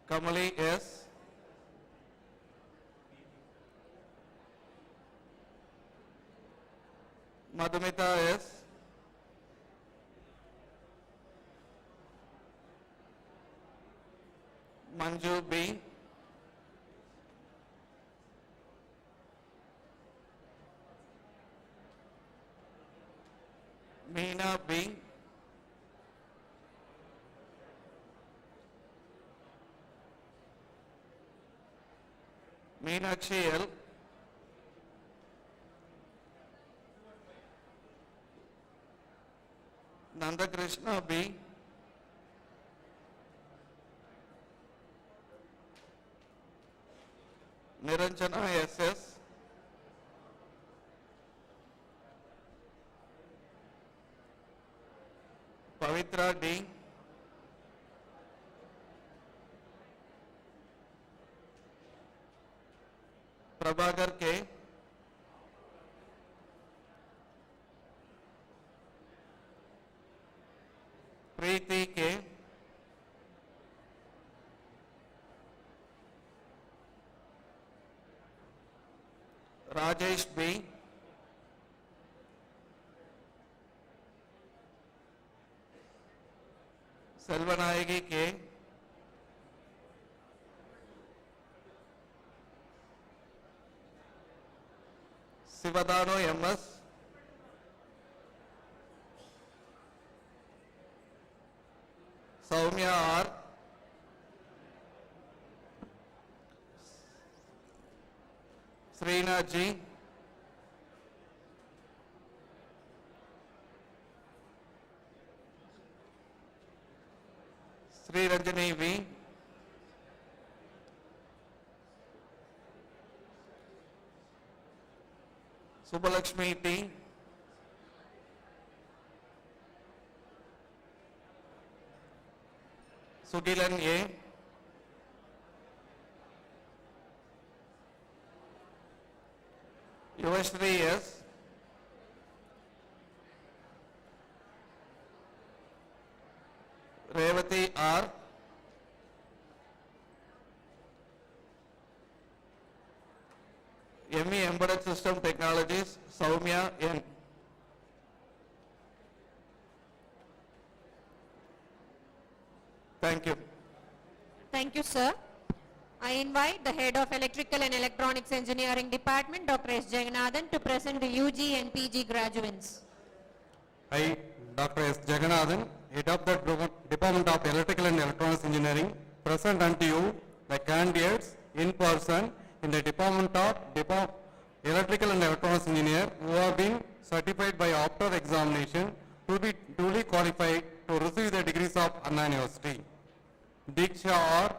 Speaker 14: Kamali S. Madhumita S. Manju B. Meena B. Meenakshi L. Nandakrishna B. Niranjana SS, Pavitra D, Prabhagar K, Preeti K, Rajesh B, Selvanayagi K, Sivadano MS, Soumya R, Srina G, Sri Ranjani V, Subbalakshmi T, Sugilan A, Yuvashri S, Revati R, ME Embedded System Technologies, Soumya N. Thank you.
Speaker 3: Thank you, sir. I invite the Head of Electrical and Electronics Engineering Department, Dr. S. Jaganathan, to present the UG and PG graduates.
Speaker 15: I, Dr. S. Jaganathan, Head of the Department of Electrical and Electronics Engineering, present unto you the candidates in person in the Department of Electrical and Electronics Engineer who have been certified by after examination to be duly qualified to receive the degrees of Anna University. Diksha R,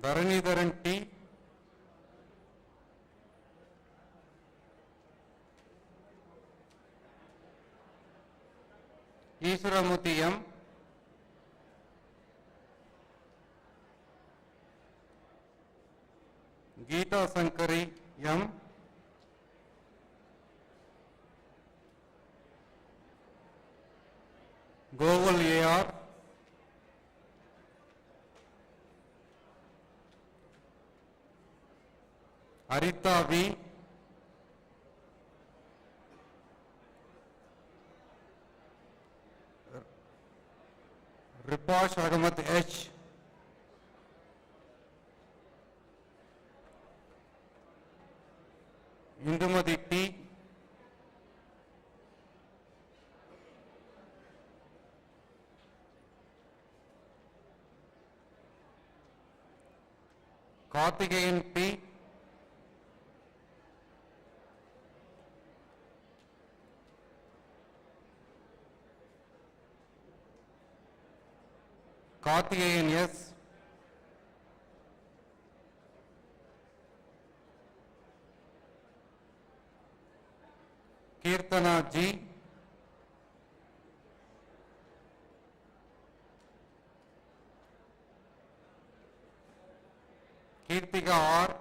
Speaker 15: Dharanidharan T, Iswaramurthy M, Geeta Sankari M, Goval AR, Arita V, Ripash Ahmed H, Indumati T, Karthikeyan P, Karthikeyan S, Kirtana G, Kirtika R,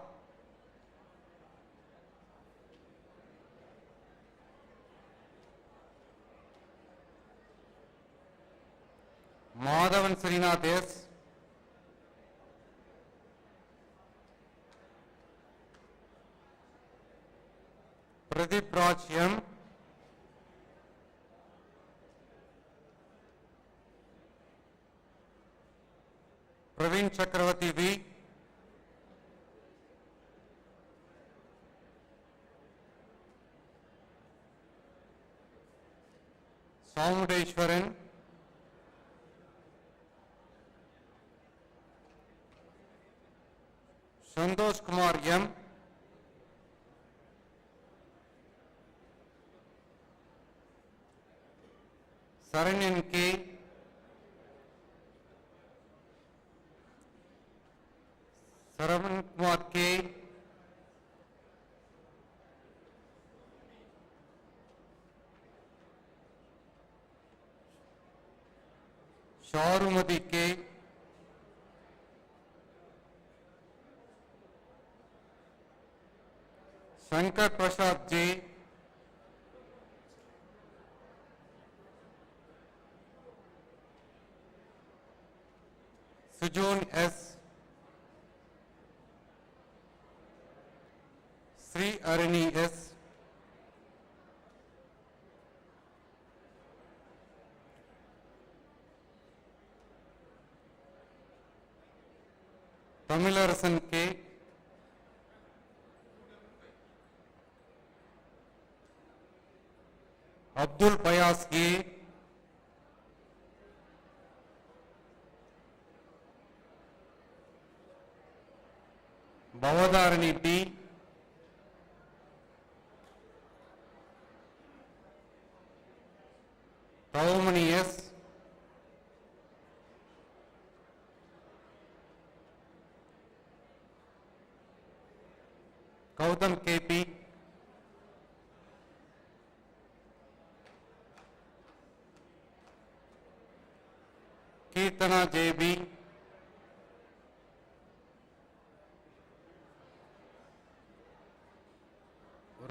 Speaker 15: Madhavan Srinath S, Pradeep Raj M, Praveen Chakravarti V, Soumudeshwaran, Santosh Kumar M, Saranyan K, Saravanan Kumar K, Sharumati K, Shankar Prasad J, Sujoon S, Sri Arani S, Tamilarasan K, Abdul Payas K, Bhavadarani P, Tavamani S, Gautam KP, Kirtana JB,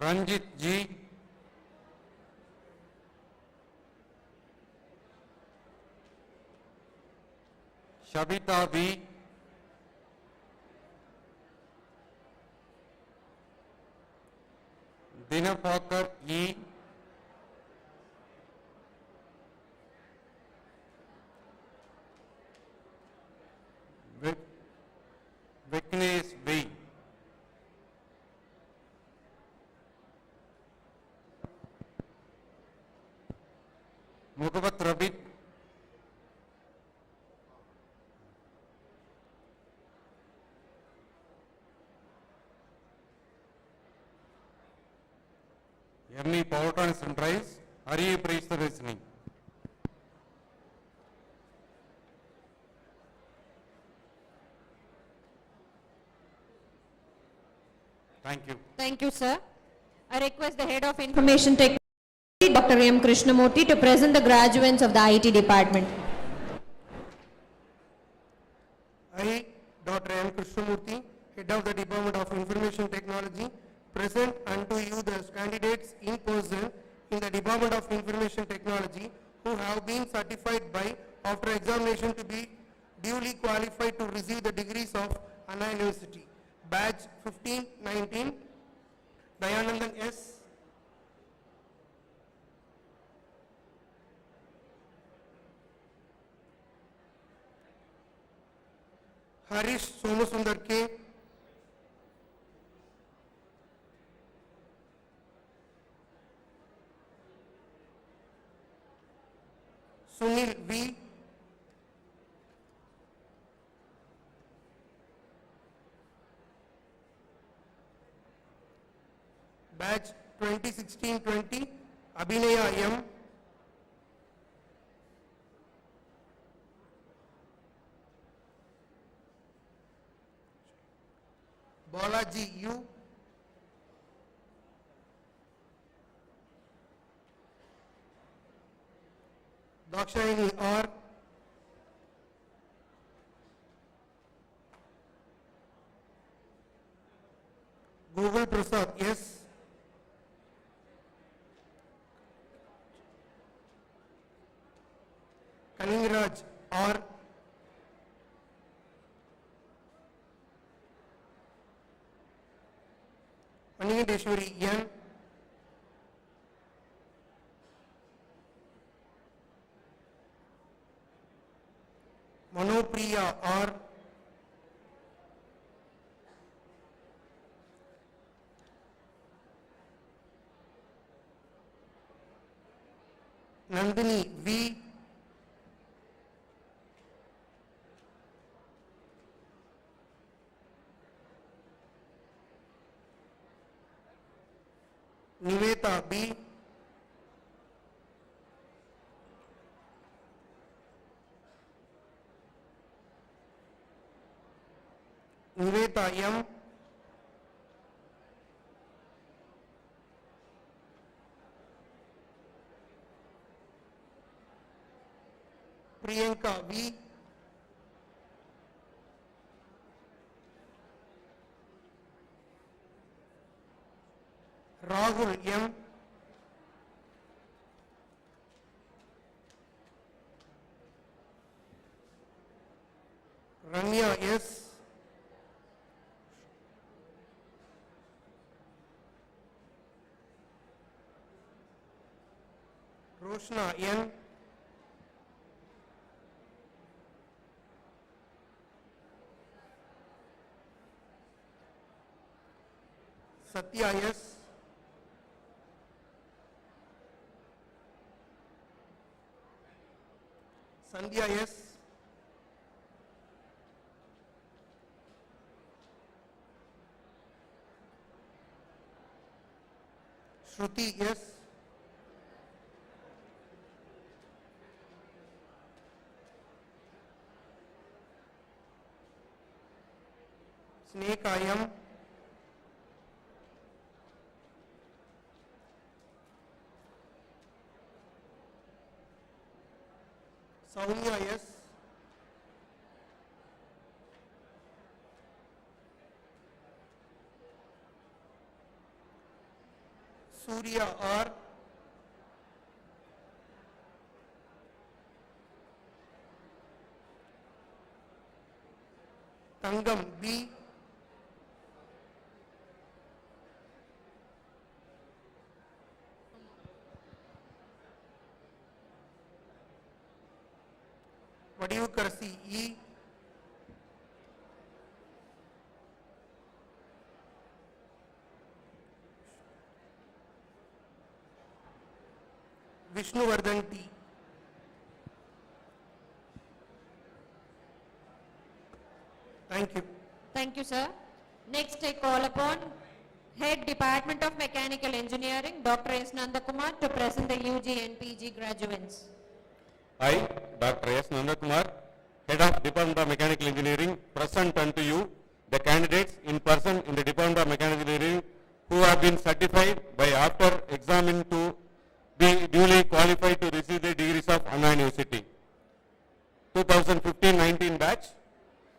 Speaker 15: Ranjit G, Shabita B, Dinapakar E, Vignesh B. Mugabat Rabit, ME Powertrain Sunrise, Ariye Praise the Listening. Thank you.
Speaker 7: Thank you, sir. I request the Head of Information Technology, Dr. M. Krishnamurthy, to present the graduates of the IT department.
Speaker 16: I, Dr. M. Krishnamurthy, Head of the Department of Information Technology, present unto you the candidates in person in the Department of Information Technology who have been certified by, after examination, to be duly qualified to receive the degrees of Anna University. Batch 1519, Dayanandan S. Harish Somasundar K. Sunil V. Batch 2016-20, Abhinaya M. Balaji U. Dakshayani R. Google Prasad S. Kalingraj R. Aniyadeshwari N. Manopriya R. Nandini V. Niveta B. Niveta M, Priyanka V, Rahul M, Rania S, Roshna N, Satya S, Sandhya S, Shruti S, Sneka M, Soumya S, Surya R, Tangam B, Vadivukar C E, Vishnuvardhan T. Thank you.
Speaker 3: Thank you, sir. Next, I call upon Head Department of Mechanical Engineering, Dr. S. Nandakumar, to present the UG and PG graduates.
Speaker 15: I, Dr. S. Nandakumar, Head of Department of Mechanical Engineering, present unto you the candidates in person in the Department of Mechanical Engineering who have been certified by after examine to be duly qualified to receive the degrees of Anna University. 2015-19 batch,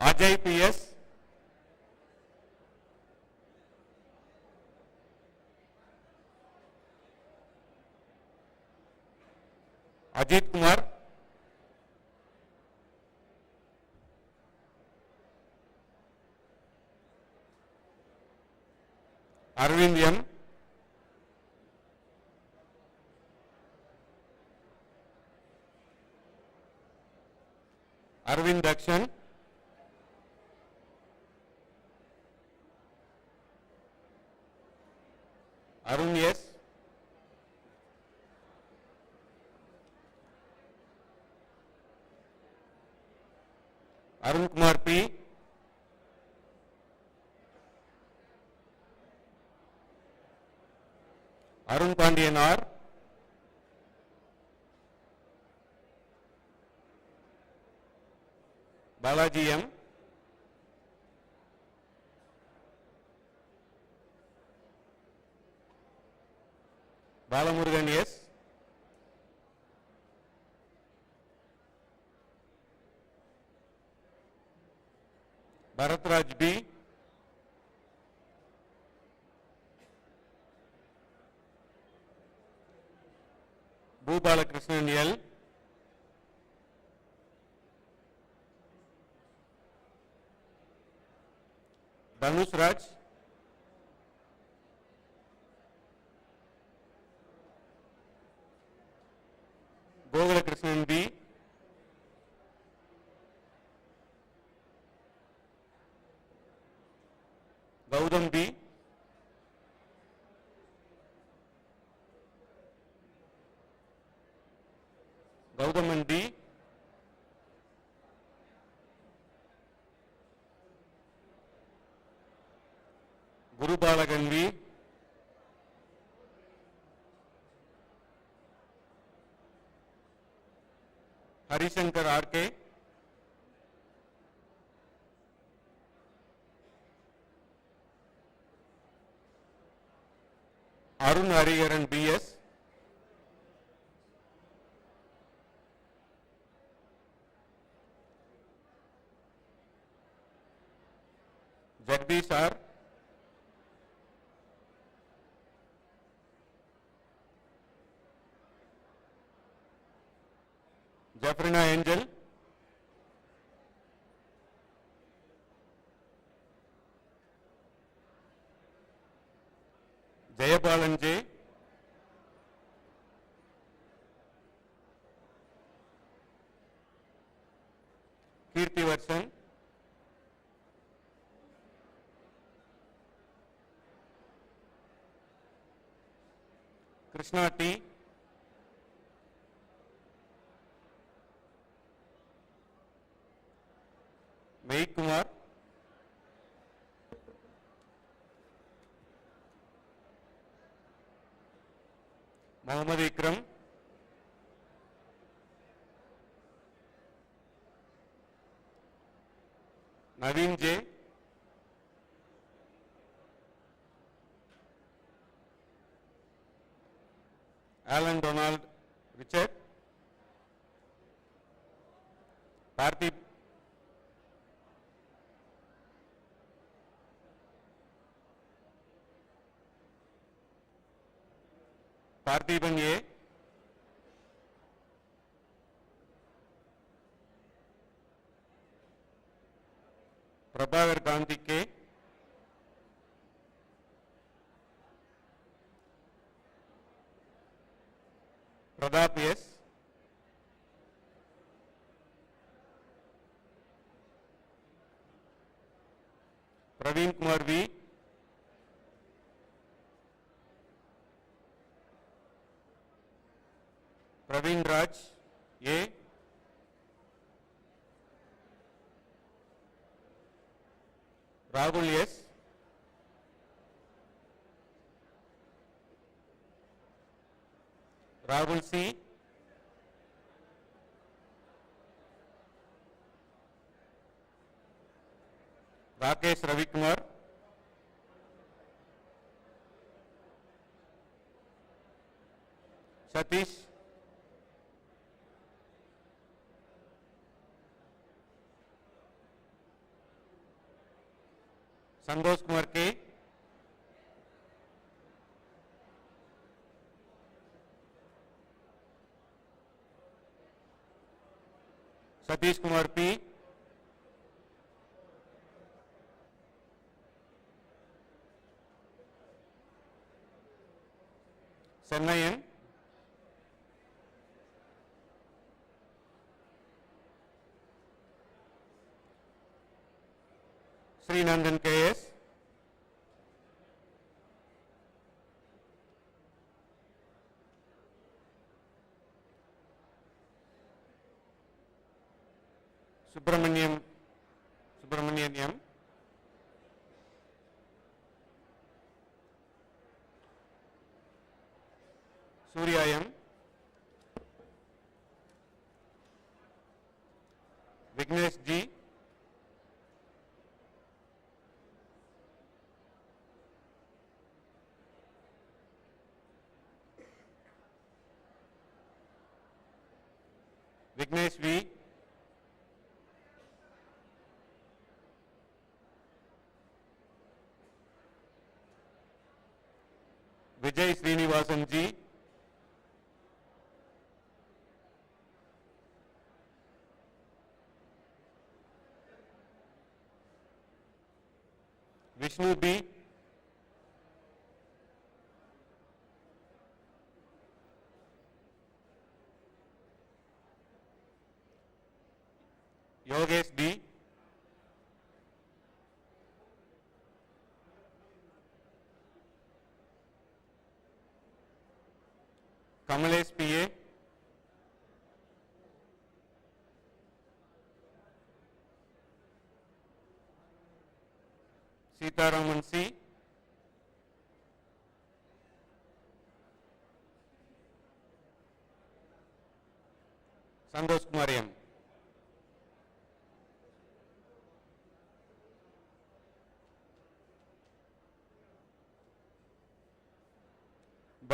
Speaker 15: Ajay P.S., Ajit Kumar, Arvind M, Arvind Dakshan, Arun S, Arun Kumar P, Arun Pandian R, Balaji M, Balamurugan S, Bharatraj B, Bhubalakrishnan L, Dhanush Raj, Gogalakrishnan B, Gaudam B, Gaudaman D, Guru Balagan V, Harishankar R.K., Arun Hariharan BS, Jagdish R, Jafrina Angel, Jayapalan J, Kirti Varshan, Krishna T, Mahik Kumar, Mohammad Ikram, Naveen J, Alan Donald Richard, Parthiv Parthiban A, Prabhagar Gandhi K, Pradap S, Praveen Kumar V, Praveen Raj A, Rahul S, Rahul C, Rakesh Ravikumar, Satish, Santosh Kumar K, Satish Kumar P, Sennayan, Srinandan KS, Subramanian M, Surya M, Vignesh G, Vignesh V, Vijay Srinivasan G, Vishnu B, Yogesh D, Kamalesh PA, Sitaraman C, Santosh Kumar M,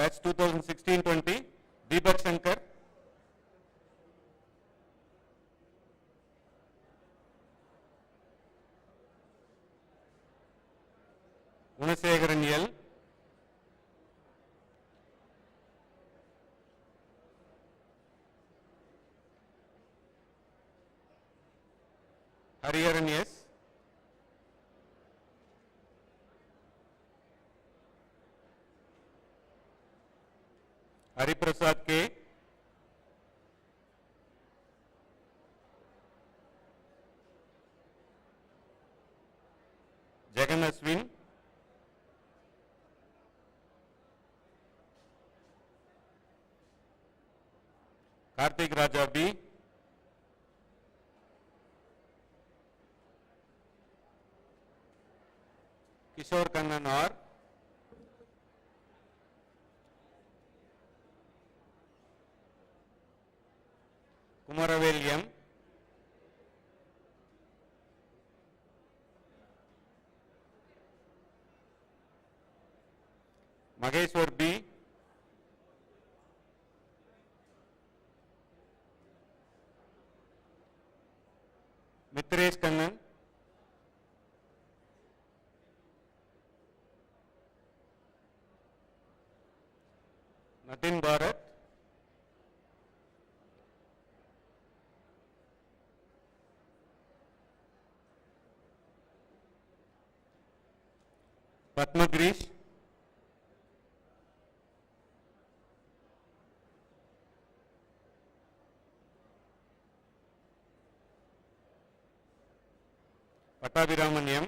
Speaker 15: batch 2016-20, Deepak Shankar. Gunasegaran L. Hariharan S. Hariprasad K. Jagan Aswin. Karthik Raja B. Kishore Kannan R. Kumaravel M. Mageshwar B. Mitresh Kannan. Natin Bharat. Padma Grish. Pattabhiraman M.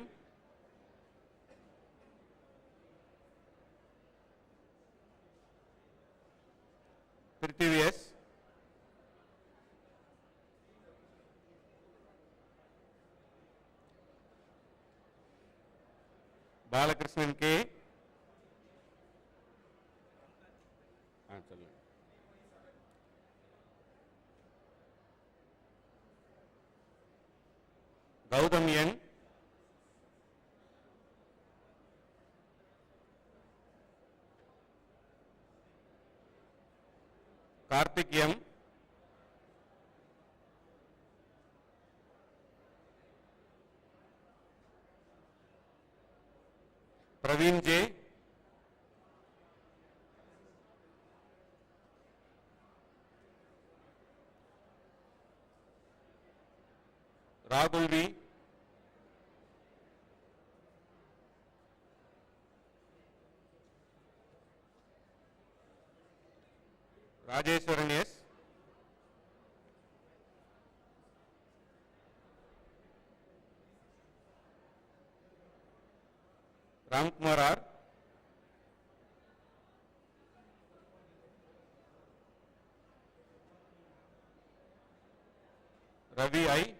Speaker 15: Prithvi S. Balakrishnan K. Gautam N. Karthik M. Praveen J. Rahul V. Rajeshwaran S. Ramkumar R. Ravi I.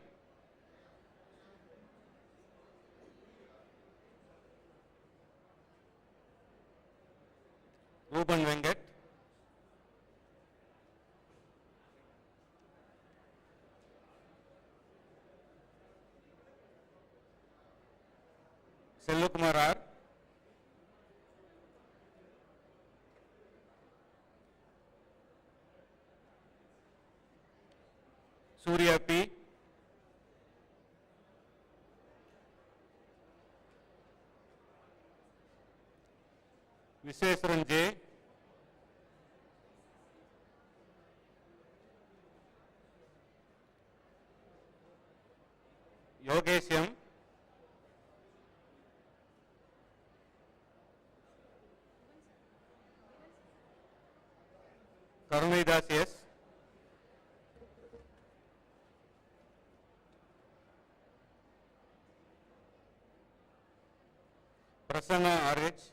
Speaker 15: Ruban Venkat. Selvakumar R. Surya P. Viseswaran J. Yogesh M. Karunaidas S. Prasanna RH.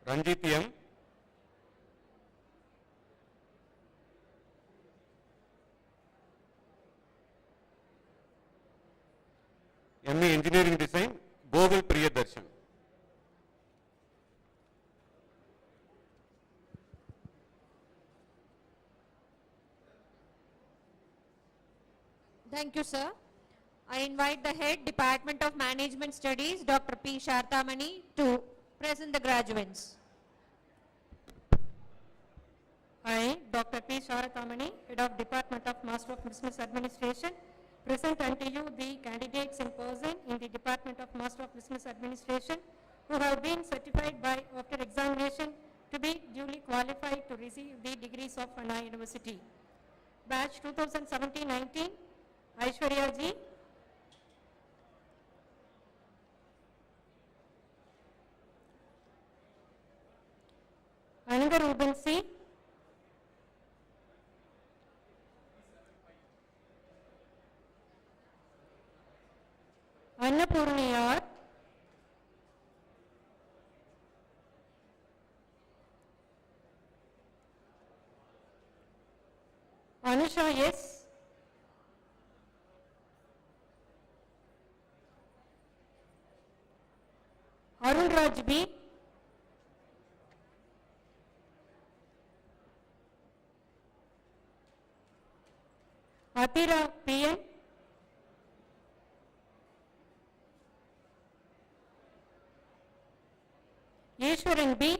Speaker 15: Ranjit M. ME Engineering Design, Gogol Priyadarshan.
Speaker 3: Thank you, sir. I invite the Head, Department of Management Studies, Dr. P. Shartamani, to present the graduates.
Speaker 12: I, Dr. P. Sharatamani, Head of Department of Master of Business Administration, present unto you the candidates in person in the Department of Master of Business Administration who have been certified by after examination to be duly qualified to receive the degrees of Anna University. Batch 2017-19, Aishwarya Ji, Ananda Ruben C, Annapurni R, Anusha S, Arun Raj B, Atira PN, Yeshwaran B,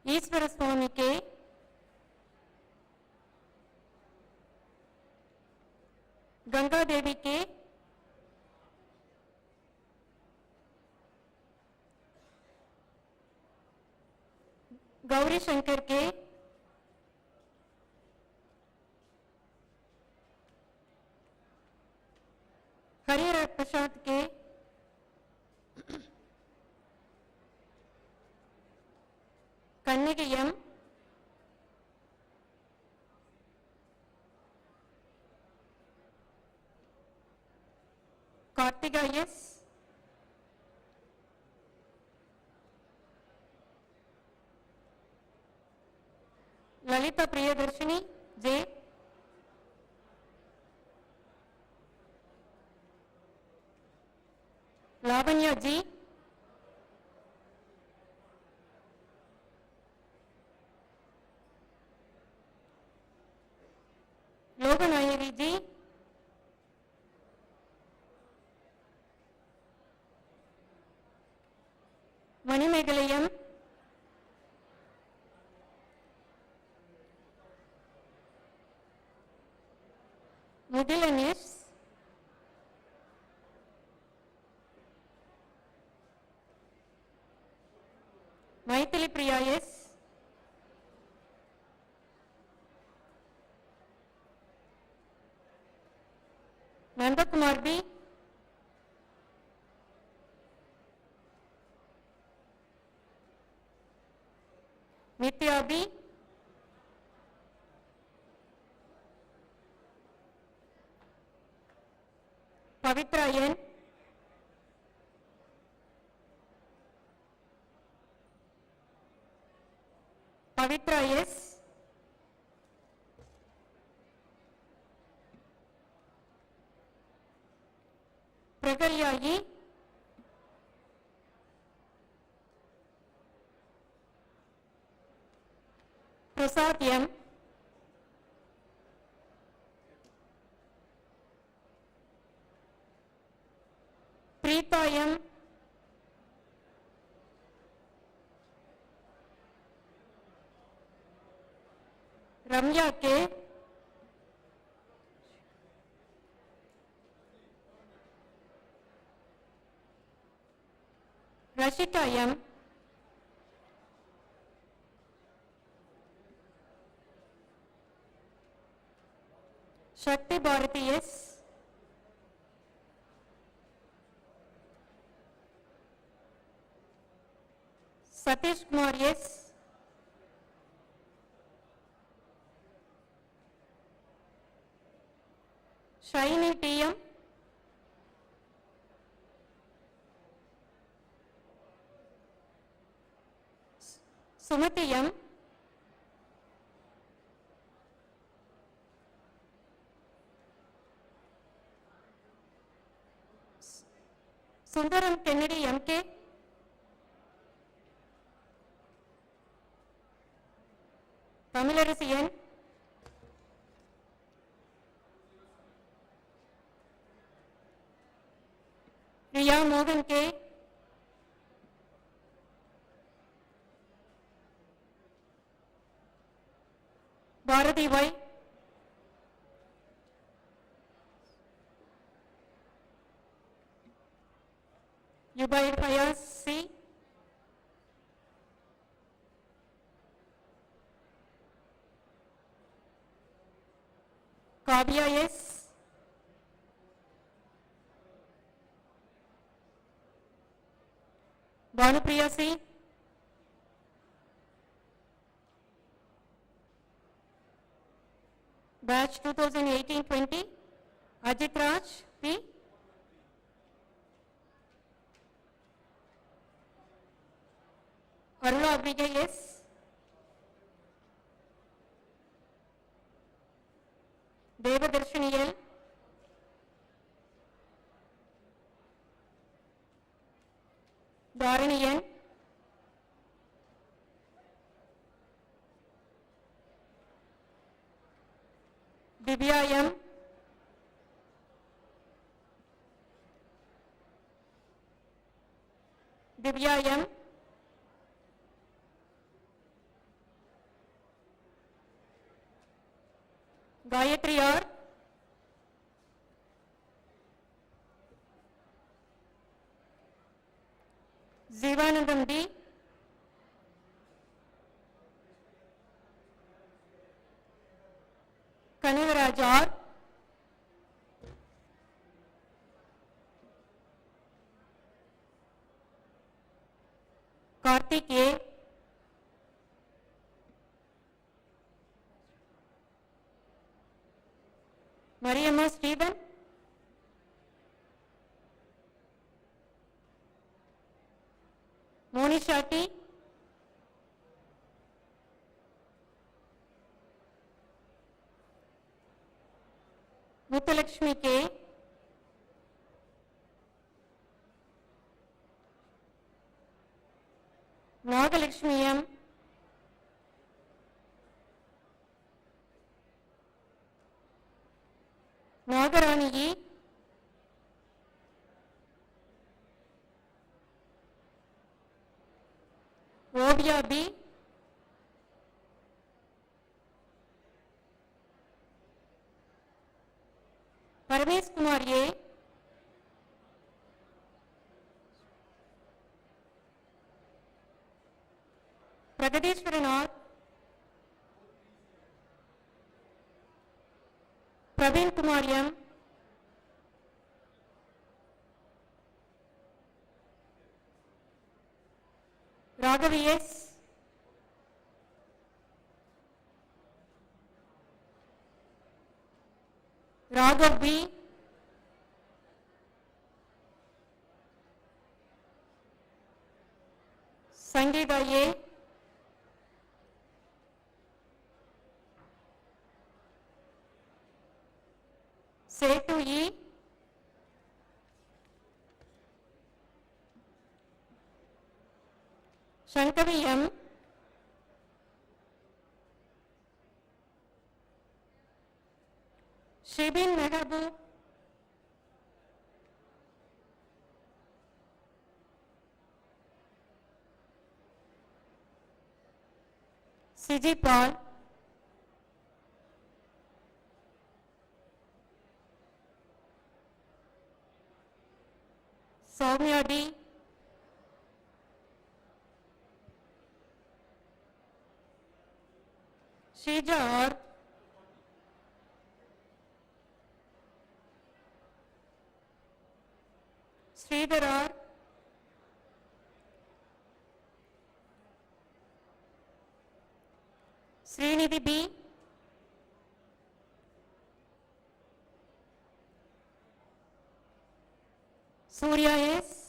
Speaker 12: Ishwara Swami K, Ganga Devi K, Gauri Shankar K, Harira Prasad K, Kannigi M, Kartiga S, Lalita Priyadarshini J, Lavanya G, Yoganayari G, Manimegalayam, Mudilan S, Maithili Priya S, Nandakumar B, Nitya B, Pavitra N, Pavitra S, Pragalya E, Prasad M, Preeta M, Ramya K, Rashika M, Shakti Bharati S, Satish Kumar S, Shaini TM, Sumati M, Sundaram Kennedy MK, Tamilarasu N. Priya Mohan K. Bharati Y. Yubair Fayaz C. Kavya S. Bhanupriya C. Batch 2018-20, Ajit Raj P. Arula Abhigay S. Devadarshini L. Dharini N. Divya M. Divya M. Gayatri R. Zivanandam D. Kanagaraj R. Karthik A. Mariamma Stephen. Monisha T. Muthulakshmi K. Nagalakshmi M. Nagarani E. Ovia B. Parmesh Kumar A. Pragadeshwaran R. Praveen Kumar M. Raghavi S. Raghav B. Sangeeta A. Setu E. Shankavi M. Shibin Mehabub. Siji Paul. Soumya D. Shija R. Sridhar R. Srinidhi B. Surya S.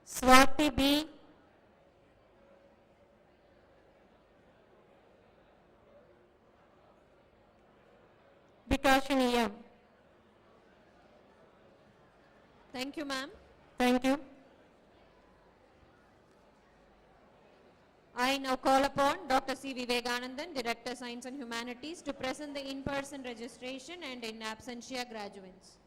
Speaker 12: Swati B. Vikashini M.
Speaker 3: Thank you, ma'am.
Speaker 12: Thank you.
Speaker 7: I now call upon Dr. C. Vivekanandan, Director Science and Humanities, to present the in-person registration and in absentia graduates.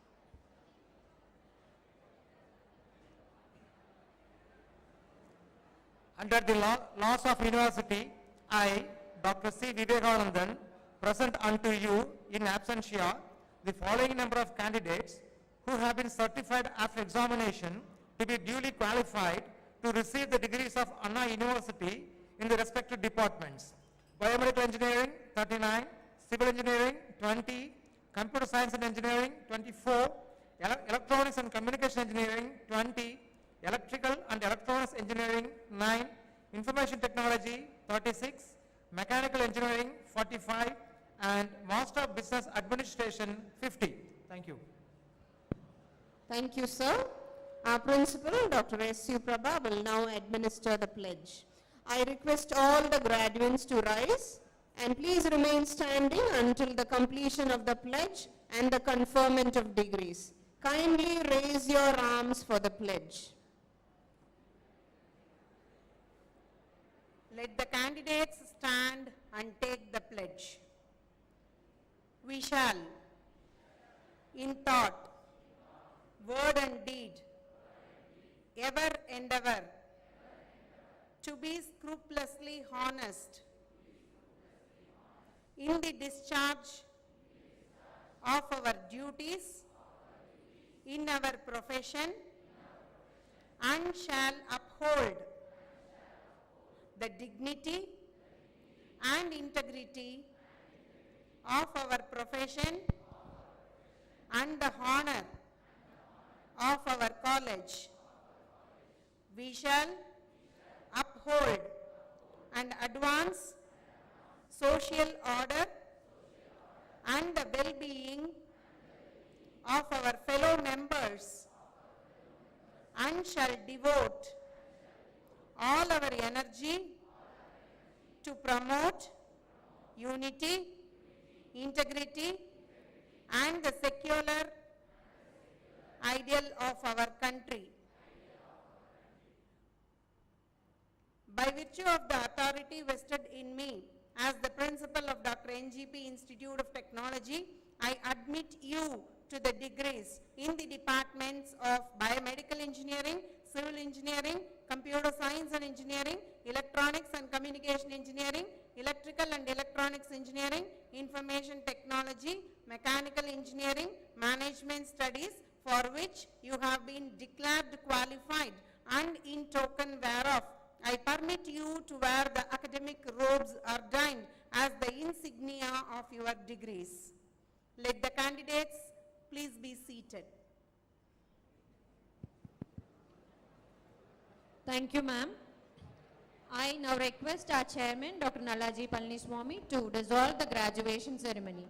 Speaker 17: Under the laws of university, I, Dr. C. Vivekanandan, present unto you in absentia the following number of candidates who have been certified after examination to be duly qualified to receive the degrees of Anna University in the respective departments. Biomedical Engineering 39, Civil Engineering 20, Computer Science and Engineering 24, Electronics and Communication Engineering 20, Electrical and Electronics Engineering 9, Information Technology 36, Mechanical Engineering 45, and Master of Business Administration 50. Thank you.
Speaker 3: Thank you, sir. Our principal, Dr. S.U. Prabha, will now administer the pledge. I request all the graduates to rise and please remain standing until the completion of the pledge and the conferment of degrees. Kindly raise your arms for the pledge.
Speaker 4: Let the candidates stand and take the pledge. We shall, in thought, word and deed, ever endeavor to be scrupulously honest in the discharge of our duties in our profession and shall uphold the dignity and integrity of our profession and the honor of our college. We shall uphold and advance social order and the well-being of our fellow members and shall devote all our energy to promote unity, integrity, and the secular ideal of our country. By virtue of the authority vested in me as the principal of Dr. NGP Institute of Technology, I admit you to the degrees in the departments of Biomedical Engineering, Civil Engineering, Computer Science and Engineering, Electronics and Communication Engineering, Electrical and Electronics Engineering, Information Technology, Mechanical Engineering, Management Studies, for which you have been declared qualified, and in token whereof, I permit you to wear the academic robes ordained as the insignia of your degrees. Let the candidates please be seated.
Speaker 7: Thank you, ma'am. I now request our chairman, Dr. Nalaji Palniswamy, to dissolve the graduation ceremony.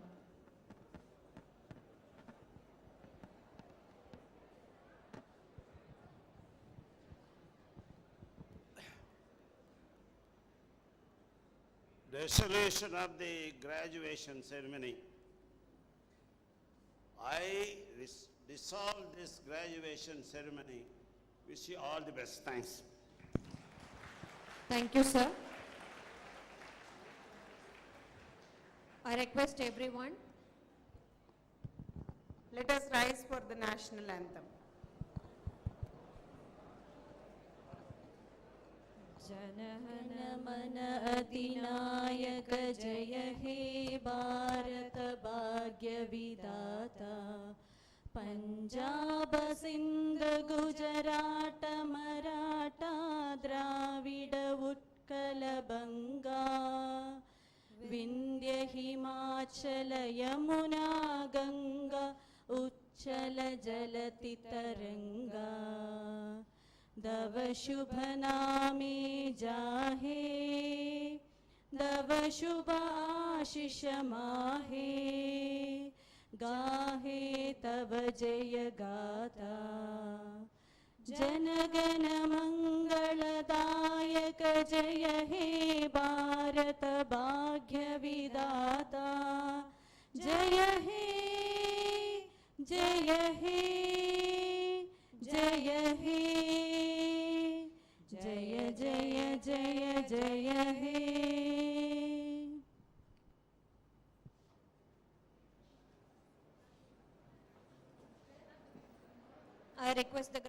Speaker 6: Dissolution of the graduation ceremony. I dissolve this graduation ceremony. Wish you all the best. Thanks.
Speaker 7: Thank you, sir. I request everyone.
Speaker 4: Let us rise for the national anthem.
Speaker 5: जनगण मन अधिनायक जय हे भारत भाग्य विधाता पंजाब सिंध गुजरात मराठा द्राविड उत्कल बंगा विंध्य हिमाचल यमुना गंगा उच्चल जलति तरंगा दव शुभ नामे जाहे दव शुभ आशीष माहे गाहे तव जय गाथा जनगण मंगलदायक जय हे भारत भाग्य विधाता जय हे जय हे जय हे जय जय जय जय
Speaker 7: I request the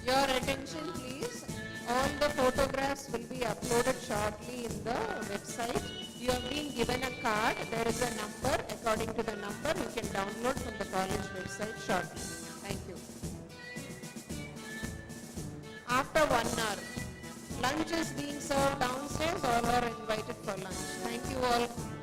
Speaker 3: Your attention please. All the photographs will be uploaded shortly in the website. You have been given a card. There is a number. According to the number, you can download from the college website shortly. Thank you. After 1 hour, lunch is being served downstairs. All are invited for lunch. Thank you all.